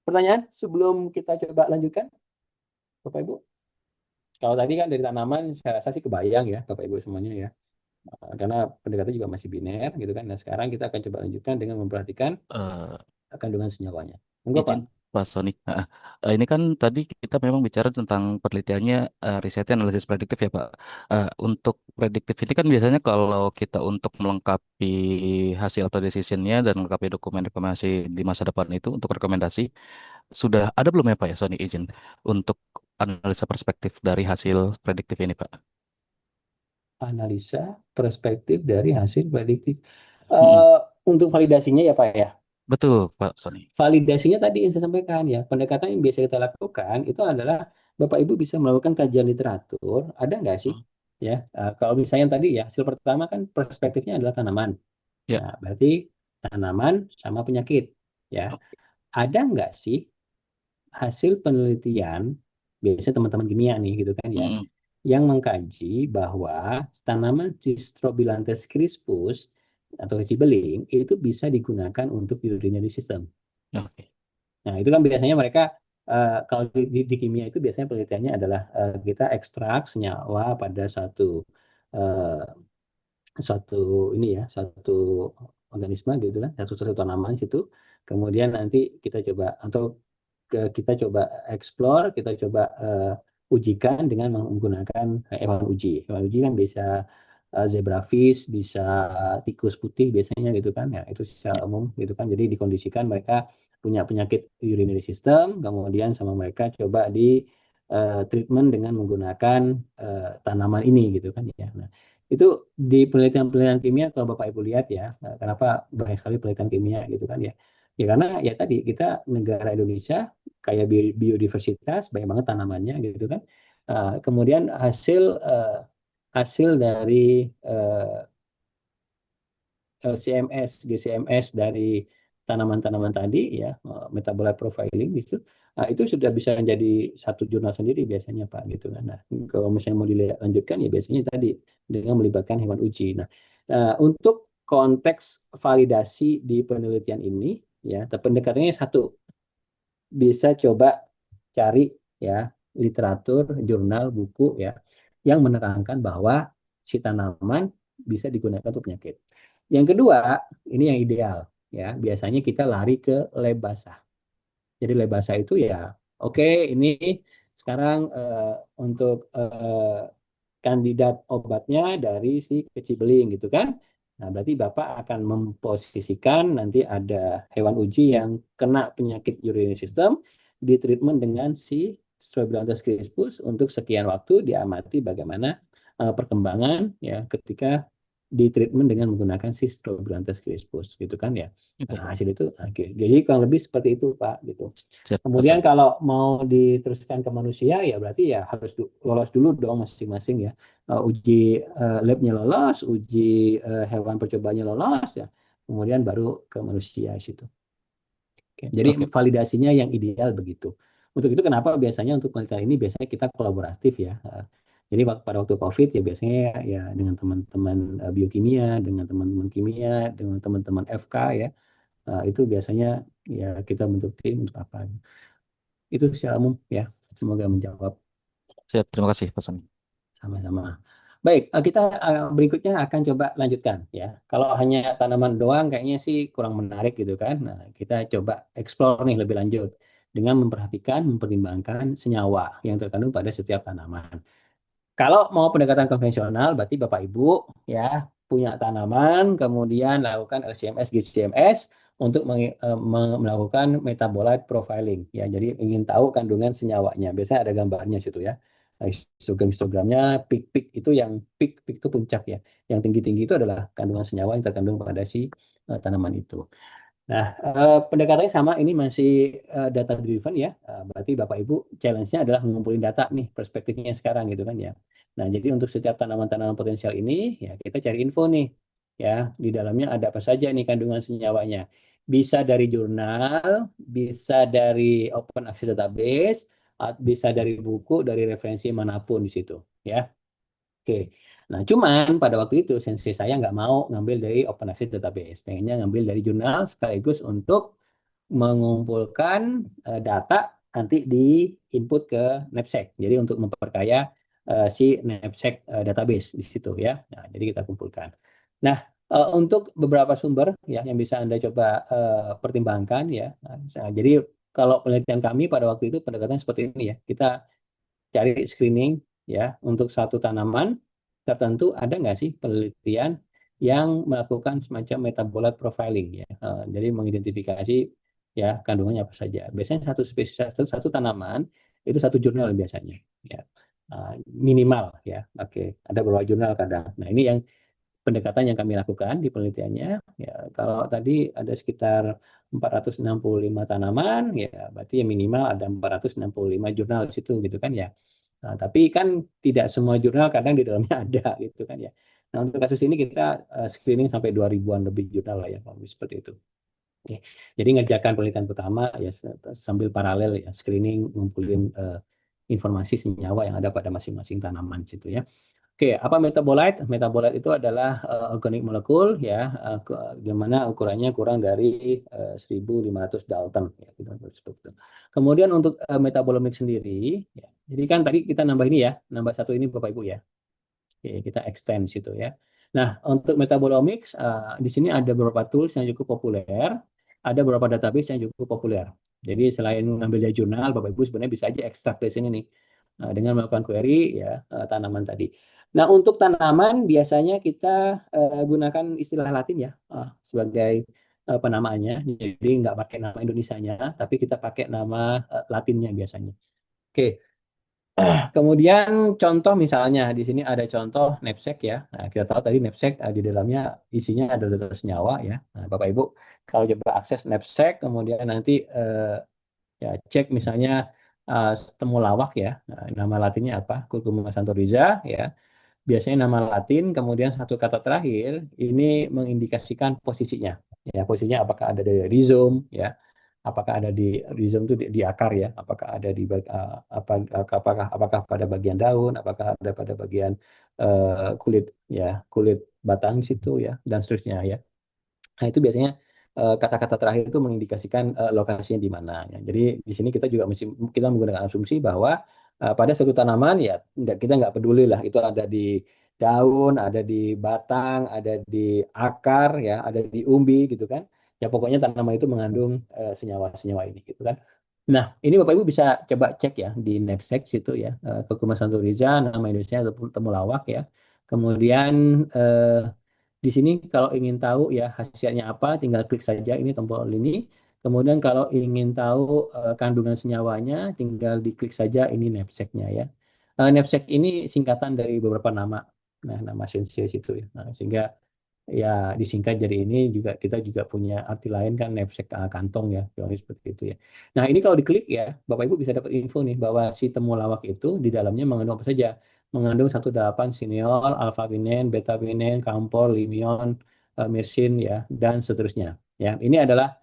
pertanyaan sebelum kita coba lanjutkan, Bapak Ibu? Kalau tadi kan dari tanaman, saya rasa sih kebayang ya, Bapak Ibu semuanya ya. Karena pendekatan juga masih biner gitu kan. Nah, sekarang kita akan coba lanjutkan dengan memperhatikan Eh, kandungan senyawanya. Enggak, Pak? izin Pak Sony. Ini kan tadi kita memang bicara tentang penelitiannya, risetnya analisis prediktif ya Pak. Untuk prediktif ini kan biasanya kalau kita untuk melengkapi hasil atau decisionnya dan melengkapi dokumen rekomendasi di masa depan itu untuk rekomendasi sudah ada belum ya Pak ya Sony izin untuk analisa perspektif dari hasil prediktif ini Pak? Analisa perspektif dari hasil prediktif. Mm-mm. Eh, untuk validasinya ya, Pak ya. Betul Pak Sony. Validasinya tadi yang saya sampaikan ya, pendekatan yang biasa kita lakukan itu adalah Bapak Ibu bisa melakukan kajian literatur, ada nggak sih? Hmm. Ya, kalau misalnya tadi ya, hasil pertama kan perspektifnya adalah tanaman. Ya. Nah, berarti tanaman sama penyakit. Ya, Oke. ada nggak sih hasil penelitian, biasanya teman-teman kimia nih gitu kan ya, Mm-mm. yang mengkaji bahwa tanaman Strobilanthes crispus atau cibeling itu bisa digunakan untuk urinary system. Oke. Nah, itu kan biasanya mereka kalau di kimia itu biasanya penelitiannya adalah kita ekstrak senyawa pada eh, satu ini ya, satu organisme gitu kan, satu tanaman situ. Kemudian nanti kita coba atau kita coba explore, kita coba ujikan dengan menggunakan hewan uji. Hewan uji kan bisa zebrafish, bisa tikus putih biasanya gitu kan. Ya, itu secara Ya. umum gitu kan. Jadi dikondisikan mereka punya penyakit urinary system, kemudian sama mereka coba di treatment dengan menggunakan tanaman ini gitu kan ya. Nah, itu di penelitian-penelitian kimia kalau Bapak Ibu lihat ya, kenapa banyak sekali penelitian kimia gitu kan ya. Ya karena ya tadi kita negara Indonesia kayak biodiversitas banyak banget tanamannya gitu kan. Kemudian hasil dari LCMS, GCMS dari tanaman-tanaman tadi ya, metabolite profiling gitu. Nah, itu sudah bisa menjadi satu jurnal sendiri biasanya Pak gitu kan. Nah, kalau misalnya mau dilanjutkan ya biasanya tadi dengan melibatkan hewan uji. Nah, untuk konteks validasi di penelitian ini ya, pendekatannya satu, bisa coba cari ya literatur, jurnal, buku ya yang menerangkan bahwa si tanaman bisa digunakan untuk penyakit. Yang kedua, ini yang ideal ya. Biasanya kita lari ke lab basah. Jadi lab basah itu ya, oke, ini sekarang untuk kandidat obatnya dari si kecibeling gitu kan. Nah, berarti Bapak akan memposisikan nanti ada hewan uji yang kena penyakit urinary system, di treatment dengan si Strobilanthes crispus untuk sekian waktu diamati bagaimana perkembangan ya ketika di treatment dengan menggunakan si Strobilanthes crispus gitu kan ya. Itu Nah, Pak. hasil itu oke. Jadi kurang lebih seperti itu Pak gitu. Siap Pak Kemudian Sony. kalau mau diteruskan ke manusia ya berarti ya harus lolos dulu dong masing-masing ya. Uji labnya lolos, uji hewan percobaannya lolos ya. Kemudian baru ke manusia situ. Oke. Jadi Oke. validasinya yang ideal begitu. Untuk itu kenapa biasanya untuk penelitian ini biasanya kita kolaboratif ya. Jadi pada waktu COVID ya biasanya ya dengan teman-teman biokimia, dengan teman-teman kimia, dengan teman-teman FK ya, itu biasanya ya kita bentuk tim untuk apa. Itu secara umum ya. Semoga menjawab. Siap, terima kasih Pak Soni. Sama-sama. Baik, kita berikutnya akan coba lanjutkan ya. Kalau hanya tanaman doang kayaknya sih kurang menarik gitu kan. Nah, kita coba explore nih lebih lanjut dengan memperhatikan, mempertimbangkan senyawa yang terkandung pada setiap tanaman. Kalau mau pendekatan konvensional, berarti Bapak Ibu ya punya tanaman, kemudian lakukan LCMS, GCMS untuk melakukan metabolite profiling. Ya, jadi ingin tahu kandungan senyawanya. Biasanya ada gambarnya situ ya. Nah, histogramnya peak-peak itu yang peak itu puncak ya. Yang tinggi-tinggi itu adalah kandungan senyawa yang terkandung pada si tanaman itu. Nah, pendekatannya sama, ini masih data driven ya. Berarti Bapak Ibu challenge-nya adalah ngumpulin data nih, perspektifnya sekarang gitu kan ya. Nah, jadi untuk setiap tanaman-tanaman potensial ini ya kita cari info nih. Ya, di dalamnya ada apa saja nih kandungan senyawanya. Bisa dari jurnal, bisa dari open access database, bisa dari buku, dari referensi manapun di situ ya. Oke. Nah, cuman pada waktu itu sensei saya nggak mau ngambil dari open access database. Pengennya ngambil dari jurnal sekaligus untuk mengumpulkan data nanti di input ke knapsack. Jadi untuk memperkaya si knapsack database di situ ya. Nah, jadi kita kumpulkan. Nah, untuk beberapa sumber ya yang bisa Anda coba pertimbangkan ya. Nah, jadi kalau penelitian kami pada waktu itu pendekatan seperti ini ya. Kita cari screening ya untuk satu tanaman tertentu, ada nggak sih penelitian yang melakukan semacam metabolite profiling ya. Jadi mengidentifikasi ya kandungannya apa saja. Biasanya satu spesies satu tanaman itu satu jurnal biasanya ya. Minimal ya. Oke, ada beberapa jurnal kadang. Nah, ini yang pendekatan yang kami lakukan di penelitiannya ya. Kalau tadi ada sekitar 465 tanaman ya, berarti ya minimal ada 465 jurnal di situ gitu kan ya. Nah, tapi kan tidak semua jurnal kadang di dalamnya ada gitu kan ya. Nah, untuk kasus ini kita screening sampai 2000-an lebih jurnal lah ya, kalau seperti itu. Oke. Jadi ngerjakan penelitian pertama ya sambil paralel ya screening ngumpulin informasi senyawa yang ada pada masing-masing tanaman situ ya. Oke, apa metabolite? Metabolite itu adalah organik molekul ya, di mana ukurannya kurang dari 1.500 Dalton ya, gitu, seperti itu. Kemudian untuk metabolomic sendiri, ya, jadi kan tadi kita nambah ini ya, nambah satu ini Bapak Ibu ya. Oke, kita extend situ ya. Nah, untuk metabolomics, di sini ada beberapa tools yang cukup populer, ada beberapa database yang cukup populer. Jadi selain ngambil dari jurnal, Bapak Ibu sebenarnya bisa aja ekstrak dari sini nih, dengan melakukan query ya tanaman tadi. Nah, untuk tanaman biasanya kita gunakan istilah Latin ya sebagai penamaannya. Jadi nggak pakai nama Indonesianya, tapi kita pakai nama Latinnya biasanya. Oke, kemudian contoh misalnya di sini ada contoh knapsack ya. Nah, kita tahu tadi knapsack di dalamnya isinya ada data senyawa ya. Nah, Bapak Ibu kalau coba akses knapsack kemudian nanti ya cek misalnya temulawak ya. Nah, nama latinnya apa? Curcuma santoriza ya. Biasanya nama Latin, kemudian satu kata terakhir ini mengindikasikan posisinya. Ya, posisinya apakah ada di rhizome ya, apakah ada di rhizome itu di akar ya, apakah ada di apakah pada bagian daun, apakah ada pada bagian kulit ya, kulit batang situ ya dan seterusnya ya. Nah, itu biasanya kata-kata terakhir itu mengindikasikan lokasinya di mana. Ya. Jadi di sini kita juga kita menggunakan asumsi bahwa pada suatu tanaman ya kita nggak peduli lah itu ada di daun, ada di batang, ada di akar ya, ada di umbi gitu kan. Ya pokoknya tanaman itu mengandung senyawa-senyawa ini gitu kan. Nah, ini Bapak Ibu bisa coba cek ya di knapsack situ ya, Curcuma santoriza, nama Indonesia temulawak ya. Kemudian di sini kalau ingin tahu ya hasilnya apa, tinggal klik saja ini tombol ini. Kemudian kalau ingin tahu kandungan senyawanya, tinggal diklik saja ini knapsack-nya ya. Knapsack ini singkatan dari beberapa nama. Nah, nama spesies itu ya. Nah, sehingga ya disingkat jadi ini juga kita juga punya arti lain kan knapsack kantong ya, teori seperti itu ya. Nah, ini kalau diklik ya, Bapak Ibu bisa dapat info nih bahwa si temulawak itu di dalamnya mengandung apa saja, mengandung 18 sineol, alpha-pinen, beta-pinen, kampor, limion, mirsin ya dan seterusnya. Ya, ini adalah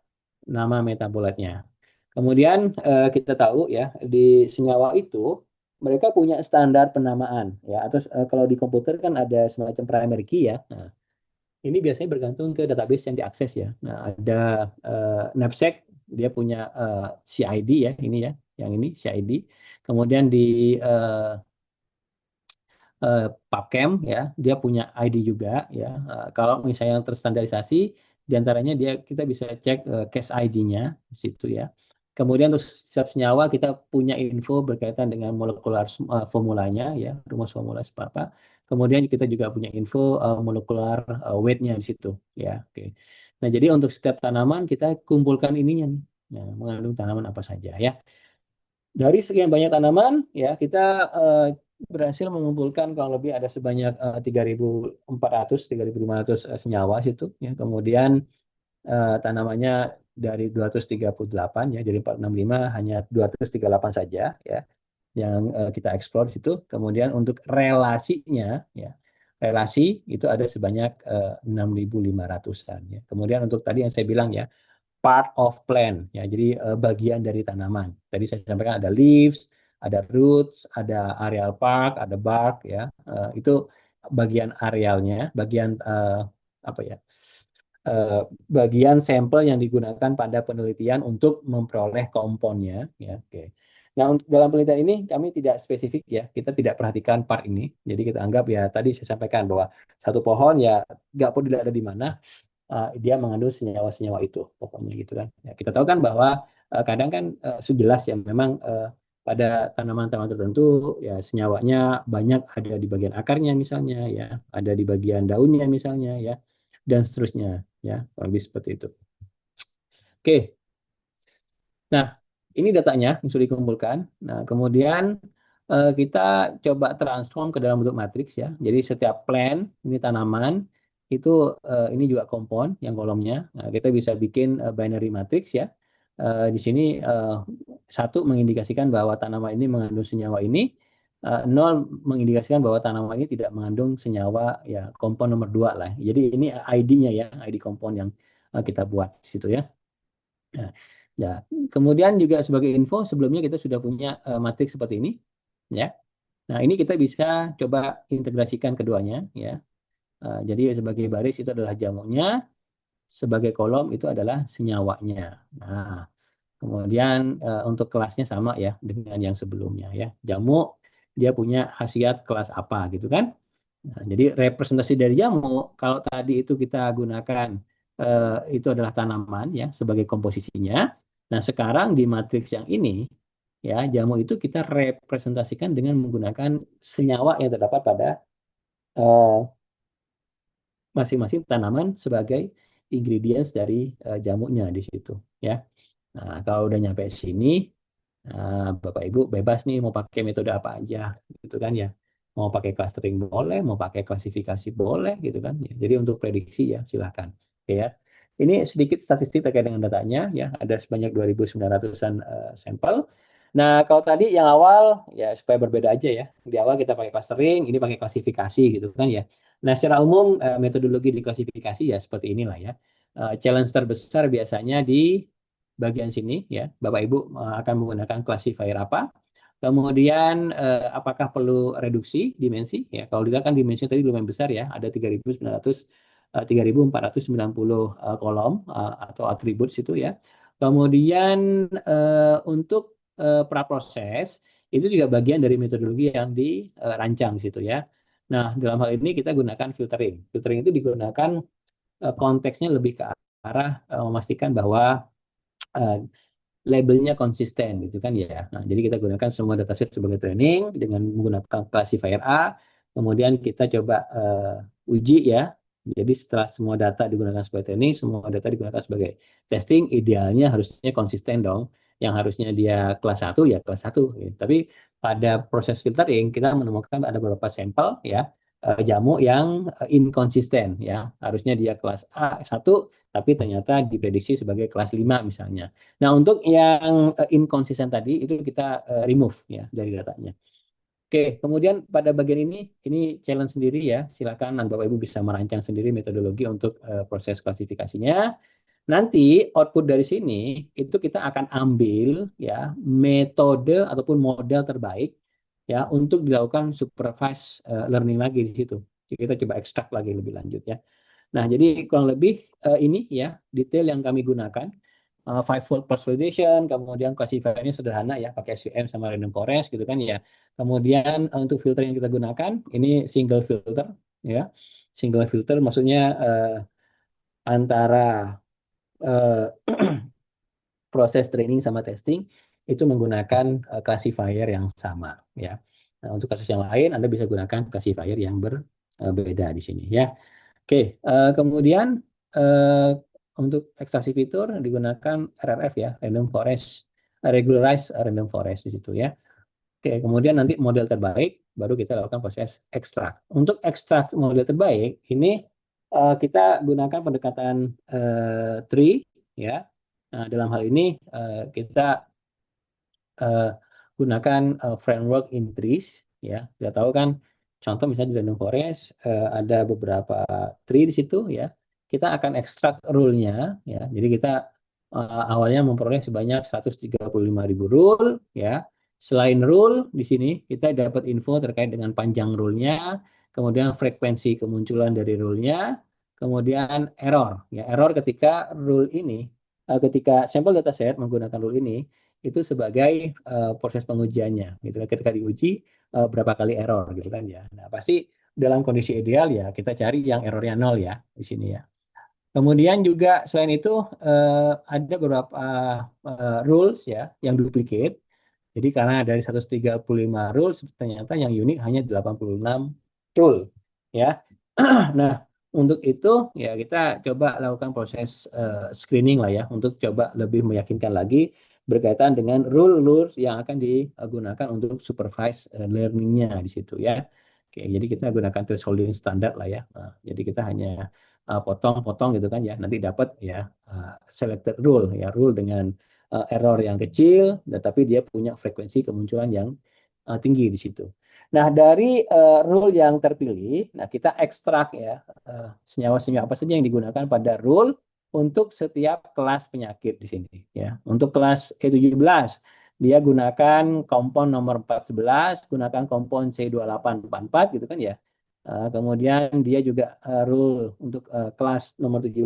nama metabolitnya. Kemudian kita tahu ya di senyawa itu mereka punya standar penamaan ya, atau kalau di komputer kan ada semacam primary key ya. Nah, ini biasanya bergantung ke database yang diakses ya. Nah, ada knapsack, dia punya CID ya, ini ya, yang ini CID. Kemudian di PubChem ya, dia punya ID juga ya. Kalau misalnya yang terstandarisasi, diantaranya kita bisa cek case ID-nya di situ ya. Kemudian untuk setiap senyawa kita punya info berkaitan dengan molekular formulanya ya, rumus formula seperti apa. Kemudian kita juga punya info molekular weight-nya di situ ya. Oke. Nah, jadi untuk setiap tanaman kita kumpulkan ininya nih. Nah, mengandung tanaman apa saja ya. Dari sekian banyak tanaman, ya kita berhasil mengumpulkan kurang lebih ada sebanyak 3.400, 3.500 senyawa situ. Ya. Kemudian tanamannya dari 238, ya, dari 465 hanya 238 saja, ya, yang kita eksplor situ. Kemudian untuk relasinya, ya, relasi itu ada sebanyak 6.500-an. Ya. Kemudian untuk tadi yang saya bilang ya, part of plant ya, jadi bagian dari tanaman. Tadi saya sampaikan ada leaves, ada roots, ada areal part, ada bark ya. Itu bagian arealnya, bagian apa ya, eh, bagian sampel yang digunakan pada penelitian untuk memperoleh komponnya ya. Oke. Nah, dalam penelitian ini kami tidak spesifik ya, kita tidak perhatikan part ini. Jadi kita anggap ya, tadi saya sampaikan bahwa satu pohon ya nggak peduli ada di mana, dia mengandung senyawa-senyawa itu pokoknya gitu kan. Ya, kita tahu kan bahwa kadang kan sejelas ya, memang pada tanaman-tanaman tertentu ya senyawanya banyak ada di bagian akarnya misalnya ya, ada di bagian daunnya misalnya ya, dan seterusnya ya, lebih seperti itu. Oke. Nah, ini datanya yang sudah dikumpulkan. Nah, kemudian kita coba transform ke dalam bentuk matriks ya. Jadi setiap plant, ini tanaman, itu ini juga kompon yang kolomnya. Nah, kita bisa bikin binary matrix ya. Di sini satu mengindikasikan bahwa tanaman ini mengandung senyawa ini, nol mengindikasikan bahwa tanaman ini tidak mengandung senyawa ya, kompon nomor dua lah. Jadi ini ID-nya ya, ID kompon yang kita buat di situ ya. Nah, ya, kemudian juga sebagai info sebelumnya kita sudah punya matriks seperti ini, ya. Nah, ini kita bisa coba integrasikan keduanya, ya. Jadi sebagai baris itu adalah jamunya, sebagai kolom itu adalah senyawanya. Nah, kemudian untuk kelasnya sama ya dengan yang sebelumnya ya. Jamu dia punya khasiat kelas apa gitu kan? Nah, jadi representasi dari jamu, kalau tadi itu kita gunakan itu adalah tanaman ya sebagai komposisinya. Nah, sekarang di matriks yang ini ya, jamu itu kita representasikan dengan menggunakan senyawa yang terdapat pada eh, masing-masing tanaman sebagai ingredients dari jamunya di situ ya. Nah, kalau udah nyampe sini, Bapak Ibu bebas nih mau pakai metode apa aja gitu kan ya. Mau pakai clustering boleh, mau pakai klasifikasi boleh gitu kan ya. Jadi untuk prediksi ya silahkan. Oke ya. Ini sedikit statistik terkait dengan datanya ya, ada sebanyak 2.900-an sampel. Nah, kalau tadi yang awal ya supaya berbeda aja ya. Di awal kita pakai clustering, ini pakai klasifikasi gitu kan ya. Nah, secara umum metodologi di klasifikasi ya seperti inilah ya. Challenge terbesar biasanya di bagian sini ya, Bapak Ibu akan menggunakan classifier apa. Kemudian apakah perlu reduksi dimensi? Ya, kalau dilihat kan dimensi tadi lumayan besar ya, ada 3.490 kolom atau atribut situ ya. Kemudian untuk praproses itu juga bagian dari metodologi yang dirancang situ ya. Nah, dalam hal ini kita gunakan filtering. Filtering itu digunakan konteksnya lebih ke arah memastikan bahwa uh, labelnya konsisten gitu kan ya. Nah, jadi kita gunakan semua dataset sebagai training dengan menggunakan classifier A, kemudian kita coba uji ya. Jadi setelah semua data digunakan sebagai training, semua data digunakan sebagai testing, idealnya harusnya konsisten dong. Yang harusnya dia kelas 1 ya kelas 1. Ya. Tapi pada proses filtering kita menemukan ada beberapa sampel ya jamu yang inkonsisten ya. Harusnya dia kelas A1 tapi ternyata diprediksi sebagai kelas 5 misalnya. Nah, untuk yang inkonsisten tadi itu kita remove ya dari datanya. Oke, kemudian pada bagian ini challenge sendiri ya. Silakan Bapak Ibu bisa merancang sendiri metodologi untuk proses klasifikasinya. Nanti output dari sini itu kita akan ambil ya metode ataupun model terbaik ya untuk dilakukan supervised learning lagi di situ. Jadi kita coba ekstrak lagi lebih lanjut ya. Nah, jadi kurang lebih ini ya detail yang kami gunakan. Fivefold cross validation, kemudian classifiernya sederhana ya, pakai SVM sama random forest gitu kan ya. Kemudian untuk filter yang kita gunakan ini single filter ya. Single filter maksudnya antara eh, proses training sama testing itu menggunakan classifier yang sama ya. Nah, untuk kasus yang lain Anda bisa gunakan classifier yang berbeda di sini ya. Oke, kemudian eh, untuk ekstraksi fitur digunakan RRF ya, random forest, regularized random forest di situ ya. Oke, kemudian nanti model terbaik baru kita lakukan proses ekstrak. Untuk ekstrak model terbaik ini kita gunakan pendekatan tree ya. Nah, dalam hal ini kita eh, gunakan framework in trees ya. Kita tahu kan contoh misalnya di random forest ada beberapa tree di situ ya. Kita akan ekstrak rule-nya ya. Jadi kita awalnya memperoleh sebanyak 135.000 rule ya. Selain rule di sini kita dapat info terkait dengan panjang rule-nya, kemudian frekuensi kemunculan dari rule-nya, kemudian error ya. Error ketika rule ini ketika sampel dataset menggunakan rule ini itu sebagai proses pengujiannya gitu kan. Ketika diuji berapa kali error gitu kan ya. Nah, pasti dalam kondisi ideal ya kita cari yang errornya nol ya di sini ya. Kemudian juga selain itu ada beberapa rules ya yang duplicate. Jadi karena dari 135 rules ternyata yang unik hanya 86 rule ya. Nah, untuk itu ya kita coba lakukan proses screening lah ya untuk coba lebih meyakinkan lagi berkaitan dengan rule-rules yang akan digunakan untuk supervised learning-nya di situ ya. Oke, jadi kita gunakan thresholding standar lah ya. Nah, jadi kita hanya potong-potong gitu kan ya. Nanti dapat ya selected rule ya, rule dengan error yang kecil, tetapi dia punya frekuensi kemunculan yang tinggi di situ. Nah, dari rule yang terpilih, nah kita ekstrak ya senyawa-senyawa apa saja yang digunakan pada rule untuk setiap kelas penyakit di sini ya. Untuk kelas E17 dia gunakan kompon nomor 14, gunakan kompon C2844 gitu kan ya. Kemudian dia juga rule untuk kelas nomor 17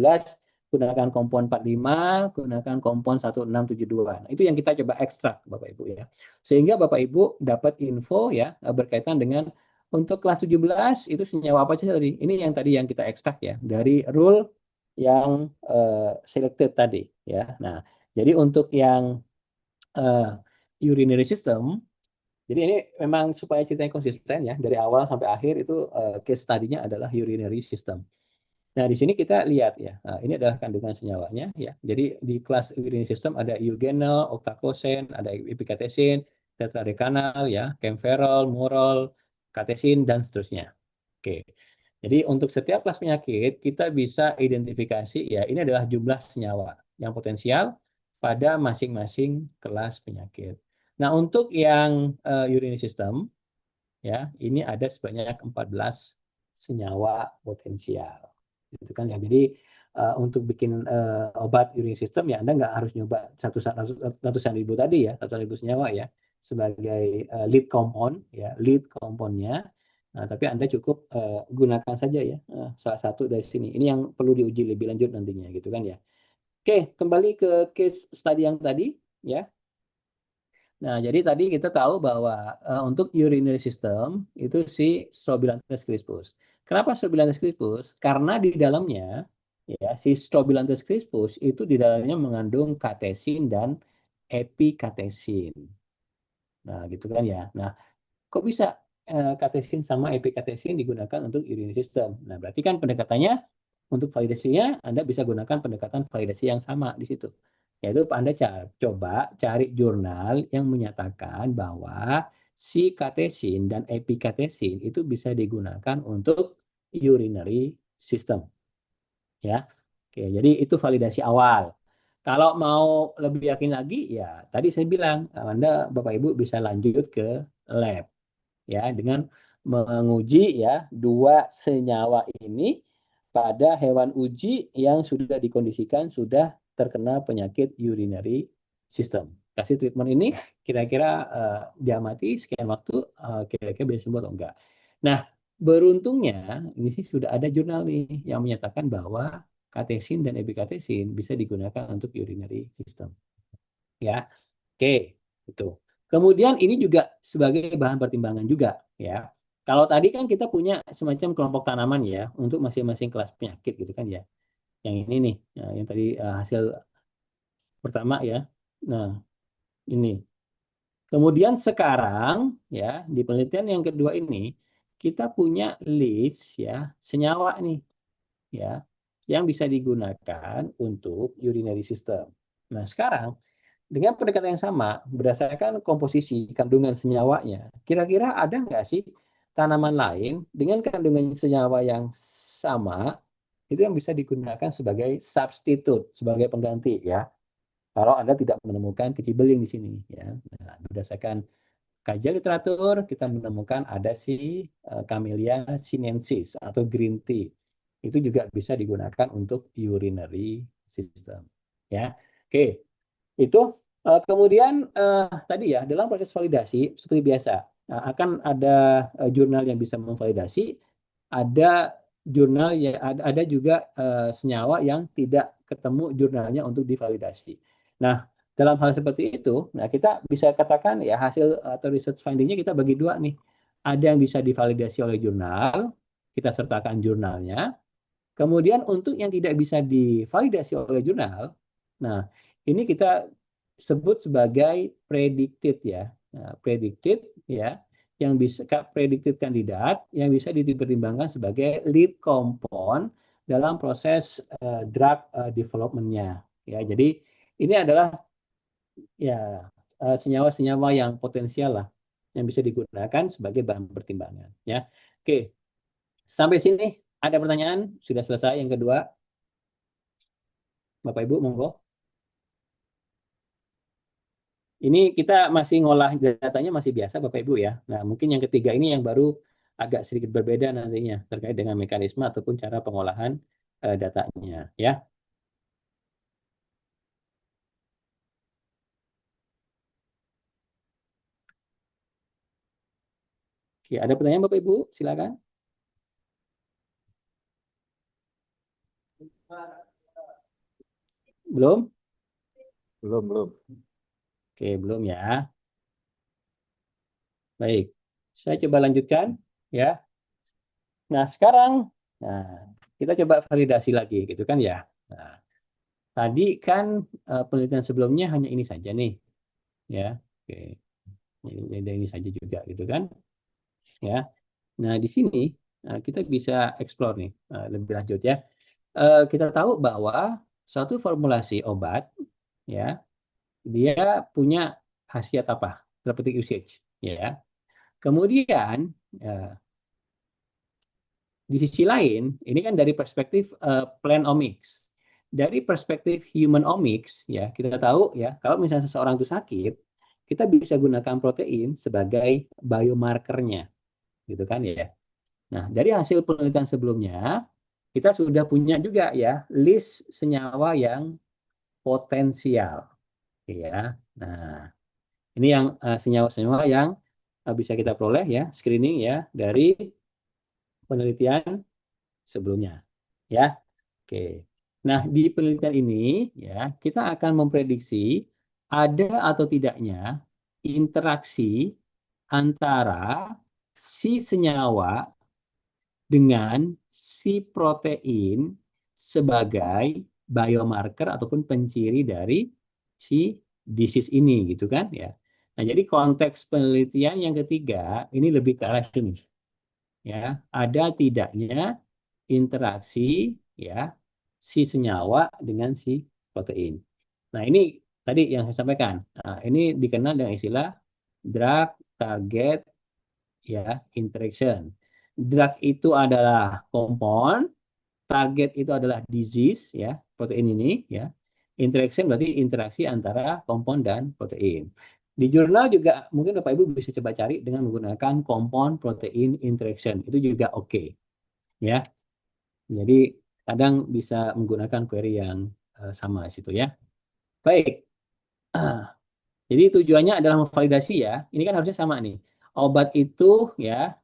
gunakan kompon 45, gunakan kompon 1672. Nah, itu yang kita coba ekstrak Bapak Ibu ya. Sehingga Bapak Ibu dapat info ya berkaitan dengan untuk kelas 17 itu senyawa apa saja tadi? Ini yang tadi yang kita ekstrak ya dari rule yang selected tadi ya. Nah, jadi untuk yang urinary system, jadi ini memang supaya ceritanya konsisten ya dari awal sampai akhir itu case study-nya adalah urinary system. Nah, di sini kita lihat ya, ini adalah kandungan senyawanya ya. Jadi di kelas urinary system ada eugenol, octacosan, ada epikatesin, tetradekanal ya, camferol, murol, katesin dan seterusnya. Oke. Jadi untuk setiap kelas penyakit kita bisa identifikasi ya, ini adalah jumlah senyawa yang potensial pada masing-masing kelas penyakit. Nah, untuk yang urinary system ya, ini ada sebanyak 14 senyawa potensial gitu kan ya. Jadi untuk bikin obat urinary system ya Anda nggak harus nyoba ratusan ribu tadi ya, ratusan ribu senyawa ya sebagai lead compound ya, lead compoundnya. Nah, tapi Anda cukup gunakan saja ya salah satu dari sini. Ini yang perlu diuji lebih lanjut nantinya gitu kan ya. Oke, kembali ke case study yang tadi ya. Nah, jadi tadi kita tahu bahwa untuk urinary system itu si Strobilanthes crispus. Kenapa Strobilanthes crispus? Karena di dalamnya ya si Strobilanthes crispus itu di dalamnya mengandung katesin dan epikatesin. Nah, gitu kan ya. Nah, kok bisa katesin sama epikatesin digunakan untuk urinary system? Nah, berarti kan pendekatannya untuk validasinya Anda bisa gunakan pendekatan validasi yang sama di situ. Yaitu Anda coba cari jurnal yang menyatakan bahwa si katesin dan epikatesin itu bisa digunakan untuk urinary system. Ya. Oke, jadi itu validasi awal. Kalau mau lebih yakin lagi, ya tadi saya bilang, Anda Bapak Ibu bisa lanjut ke lab ya dengan menguji ya dua senyawa ini pada hewan uji yang sudah dikondisikan sudah terkena penyakit urinary sistem. Kasih treatment ini, kira-kira diamati sekian waktu, kira-kira bisa sembuh atau enggak. Nah, beruntungnya ini sih sudah ada jurnal nih yang menyatakan bahwa katesin dan ebikatesin bisa digunakan untuk urinary system. Ya, oke, itu. Kemudian ini juga sebagai bahan pertimbangan juga, ya. Kalau tadi kan kita punya semacam kelompok tanaman ya untuk masing-masing kelas penyakit gitu kan ya. Yang ini nih, yang tadi hasil pertama ya. Nah, ini. Kemudian sekarang ya di penelitian yang kedua ini kita punya list ya senyawa nih ya yang bisa digunakan untuk urinary system. Nah, sekarang dengan pendekatan yang sama berdasarkan komposisi kandungan senyawanya, kira-kira ada nggak sih tanaman lain dengan kandungan senyawa yang sama itu yang bisa digunakan sebagai substitute, sebagai pengganti ya. Kalau Anda tidak menemukan kecibeling di sini ya. Nah, berdasarkan kajian literatur kita menemukan ada si Camellia sinensis atau green tea. Itu juga bisa digunakan untuk urinary system. Ya. Oke, itu kemudian tadi ya dalam proses validasi seperti biasa akan ada jurnal yang bisa memvalidasi, ada jurnal ya ada juga senyawa yang tidak ketemu jurnalnya untuk divalidasi. Nah, dalam hal seperti itu, nah kita bisa katakan ya hasil atau research findingnya kita bagi dua nih. Ada yang bisa divalidasi oleh jurnal, kita sertakan jurnalnya. Kemudian untuk yang tidak bisa divalidasi oleh jurnal, nah ini kita sebut sebagai predicted ya, nah, predicted ya, yang bisa predicted kandidat yang bisa dipertimbangkan sebagai lead compound dalam proses drug development-nya. Ya, jadi ini adalah ya senyawa-senyawa yang potensial lah yang bisa digunakan sebagai bahan pertimbangan. Ya, oke. Sampai sini ada pertanyaan? Sudah selesai yang kedua, Bapak Ibu, monggo. Ini kita masih ngolah datanya masih biasa, Bapak Ibu ya. Nah, mungkin yang ketiga ini yang baru agak sedikit berbeda nantinya terkait dengan mekanisme ataupun cara pengolahan datanya, ya. Oke, ada pertanyaan Bapak Ibu? Silakan. Belum? Belum. Oke, belum ya. Baik. Saya coba lanjutkan ya. Nah, sekarang kita coba validasi lagi gitu kan ya. Nah, tadi kan penelitian sebelumnya hanya ini saja nih ya. Oke. Ini saja juga gitu kan ya. Nah, di sini kita bisa explore nih lebih lanjut ya. Kita tahu bahwa suatu formulasi obat ya, dia punya khasiat apa? Therapeutic usage ya. Kemudian di sisi lain, ini kan dari perspektif plant omics. Dari perspektif human omics, ya kita tahu ya, kalau misalnya seseorang itu sakit, kita bisa gunakan protein sebagai biomarkernya, gitu kan ya. Nah, dari hasil penelitian sebelumnya, kita sudah punya juga ya list senyawa yang potensial, ya. Nah, ini yang senyawa-senyawa yang bisa kita peroleh ya, screening ya dari penelitian sebelumnya, ya. Oke. Nah, di penelitian ini ya, kita akan memprediksi ada atau tidaknya interaksi antara si senyawa dengan si protein sebagai biomarker ataupun penciri dari si disease ini gitu kan ya. Nah, jadi konteks penelitian yang ketiga ini lebih ke arah ini ya, ada tidaknya interaksi ya si senyawa dengan si protein. Nah, ini tadi yang saya sampaikan. Nah, ini dikenal dengan istilah drug target ya interaction. Drug itu adalah compound, target itu adalah disease ya, protein ini ya. Interaction berarti interaksi antara compound dan protein. Di jurnal juga mungkin Bapak Ibu bisa coba cari dengan menggunakan compound protein interaction. Itu juga oke ya. Jadi kadang bisa menggunakan query yang sama situ ya. Baik. Jadi tujuannya adalah memvalidasi ya. Ini kan harusnya sama nih. Obat itu ya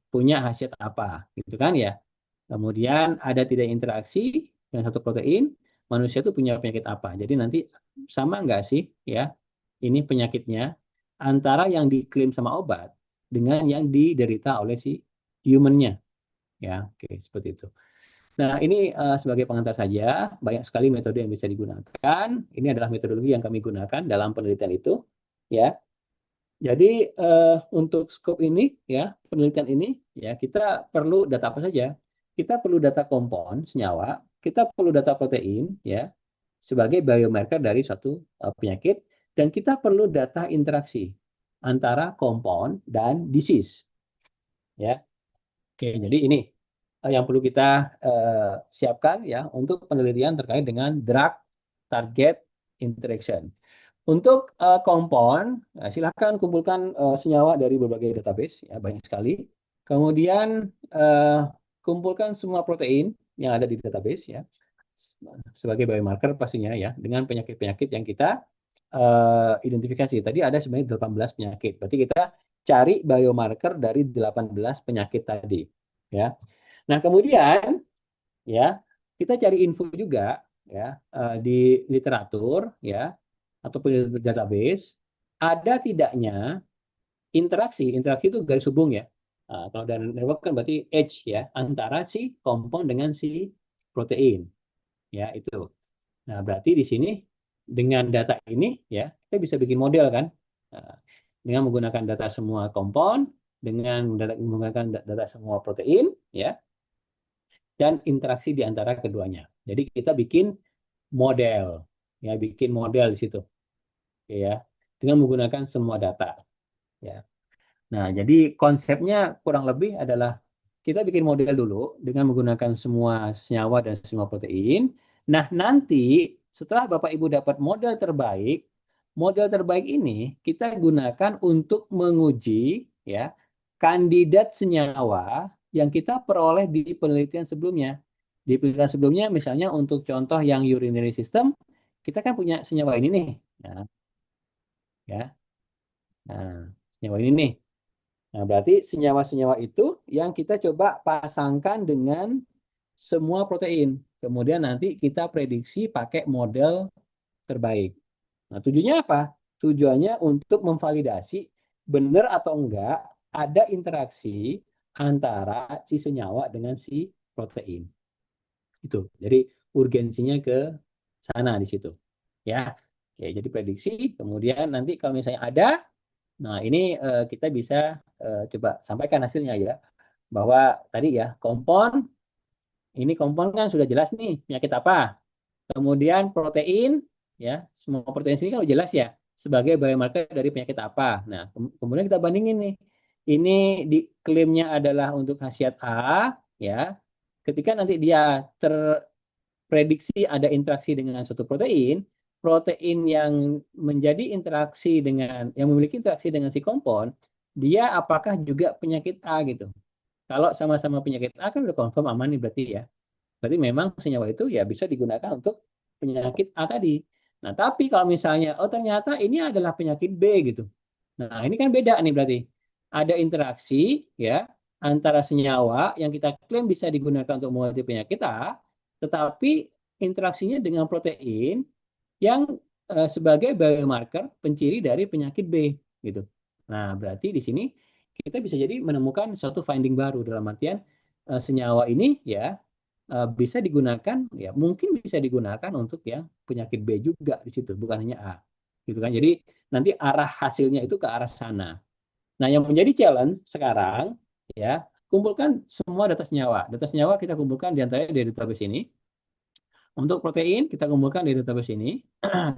punya khasiat apa, gitu kan ya. Kemudian ada tidak interaksi dengan satu protein, manusia itu punya penyakit apa. Jadi nanti sama nggak sih ya ini penyakitnya antara yang diklaim sama obat dengan yang diderita oleh si humannya. Ya, oke, seperti itu. Nah, ini sebagai pengantar saja, banyak sekali metode yang bisa digunakan. Ini adalah metodologi yang kami gunakan dalam penelitian itu, ya. Jadi untuk scope ini, ya, penelitian ini, ya, kita perlu data apa saja? Kita perlu data kompon senyawa, kita perlu data protein, ya, sebagai biomarker dari suatu penyakit, dan kita perlu data interaksi antara kompon dan disease, ya. Oke, jadi ini yang perlu kita siapkan ya untuk penelitian terkait dengan drug target interaction. Untuk kompon, silakan kumpulkan senyawa dari berbagai database, ya banyak sekali. Kemudian kumpulkan semua protein yang ada di database ya sebagai biomarker pastinya ya dengan penyakit-penyakit yang kita identifikasi. Tadi ada sebenarnya 18 penyakit. Berarti kita cari biomarker dari 18 penyakit tadi ya. Nah, kemudian ya kita cari info juga ya di literatur ya ataupun di database ada tidaknya interaksi itu garis hubung ya. Nah, kalau dari network kan berarti edge ya antara si kompon dengan si protein ya itu. Nah, berarti di sini dengan data ini ya kita bisa bikin model kan. Nah, dengan menggunakan data semua kompon, dengan menggunakan data semua protein ya dan interaksi di antara keduanya. Jadi kita bikin model ya, bikin model di situ ya dengan menggunakan semua data ya. Nah, jadi konsepnya kurang lebih adalah kita bikin model dulu dengan menggunakan semua senyawa dan semua protein. Nah, nanti setelah Bapak Ibu dapat model terbaik ini kita gunakan untuk menguji ya kandidat senyawa yang kita peroleh di penelitian sebelumnya. Di penelitian sebelumnya misalnya untuk contoh yang urinary system, kita kan punya senyawa ini nih. Nah, ya. Nah, senyawa ini nih. Nah, berarti senyawa-senyawa itu yang kita coba pasangkan dengan semua protein. Kemudian nanti kita prediksi pakai model terbaik. Nah, tujuannya apa? Tujuannya untuk memvalidasi benar atau enggak ada interaksi antara si senyawa dengan si protein. Itu. Jadi urgensinya ke sana di situ. Ya. Oke, jadi prediksi, kemudian nanti kalau misalnya ada, nah ini kita bisa coba sampaikan hasilnya ya. Bahwa tadi ya, ini kompon kan sudah jelas nih penyakit apa. Kemudian protein, ya semua protein sini kan udah jelas ya sebagai biomarker dari penyakit apa. Nah, kemudian kita bandingin nih. Ini klaimnya adalah untuk khasiat A, ya. Ketika nanti dia terprediksi ada interaksi dengan suatu protein, protein yang menjadi interaksi dengan yang memiliki interaksi dengan si kompon, dia apakah juga penyakit A gitu. Kalau sama-sama penyakit A kan udah confirm aman nih berarti ya. Berarti memang senyawa itu ya bisa digunakan untuk penyakit A tadi. Nah, tapi kalau misalnya, oh ternyata ini adalah penyakit B gitu. Nah, ini kan beda nih berarti. Ada interaksi ya antara senyawa yang kita klaim bisa digunakan untuk mengobati penyakit A, tetapi interaksinya dengan protein yang sebagai biomarker penciri dari penyakit B gitu. Nah, berarti di sini kita bisa jadi menemukan suatu finding baru dalam artian senyawa ini ya bisa digunakan ya mungkin bisa digunakan untuk yang penyakit B juga di situ bukan hanya A gitu kan. Jadi nanti arah hasilnya itu ke arah sana. Nah, yang menjadi challenge sekarang ya kumpulkan semua data senyawa. Data senyawa kita kumpulkan di antaranya dari database ini. Untuk protein kita kumpulkan dari database ini.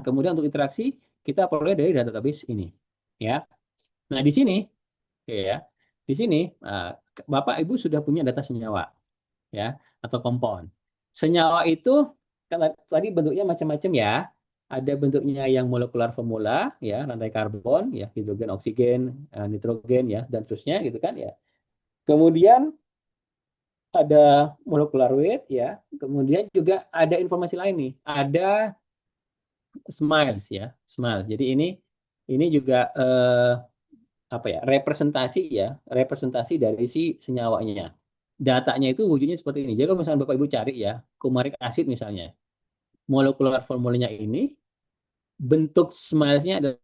Kemudian untuk interaksi kita peroleh dari database ini. Ya. Nah, di sini ya. Di sini Bapak Ibu sudah punya data senyawa ya atau kompon. Senyawa itu kan tadi bentuknya macam-macam ya. Ada bentuknya yang molekular formula ya, rantai karbon ya, hidrogen, oksigen, nitrogen ya dan seterusnya gitu kan ya. Kemudian ada molecular weight ya. Kemudian juga ada informasi lain nih. Ada smiles ya, smile. Jadi ini juga apa ya, representasi dari si senyawanya. Datanya itu wujudnya seperti ini. Jadi kalau misalnya Bapak Ibu cari ya, kumaric acid misalnya, molekular formulanya ini, bentuk smilesnya adalah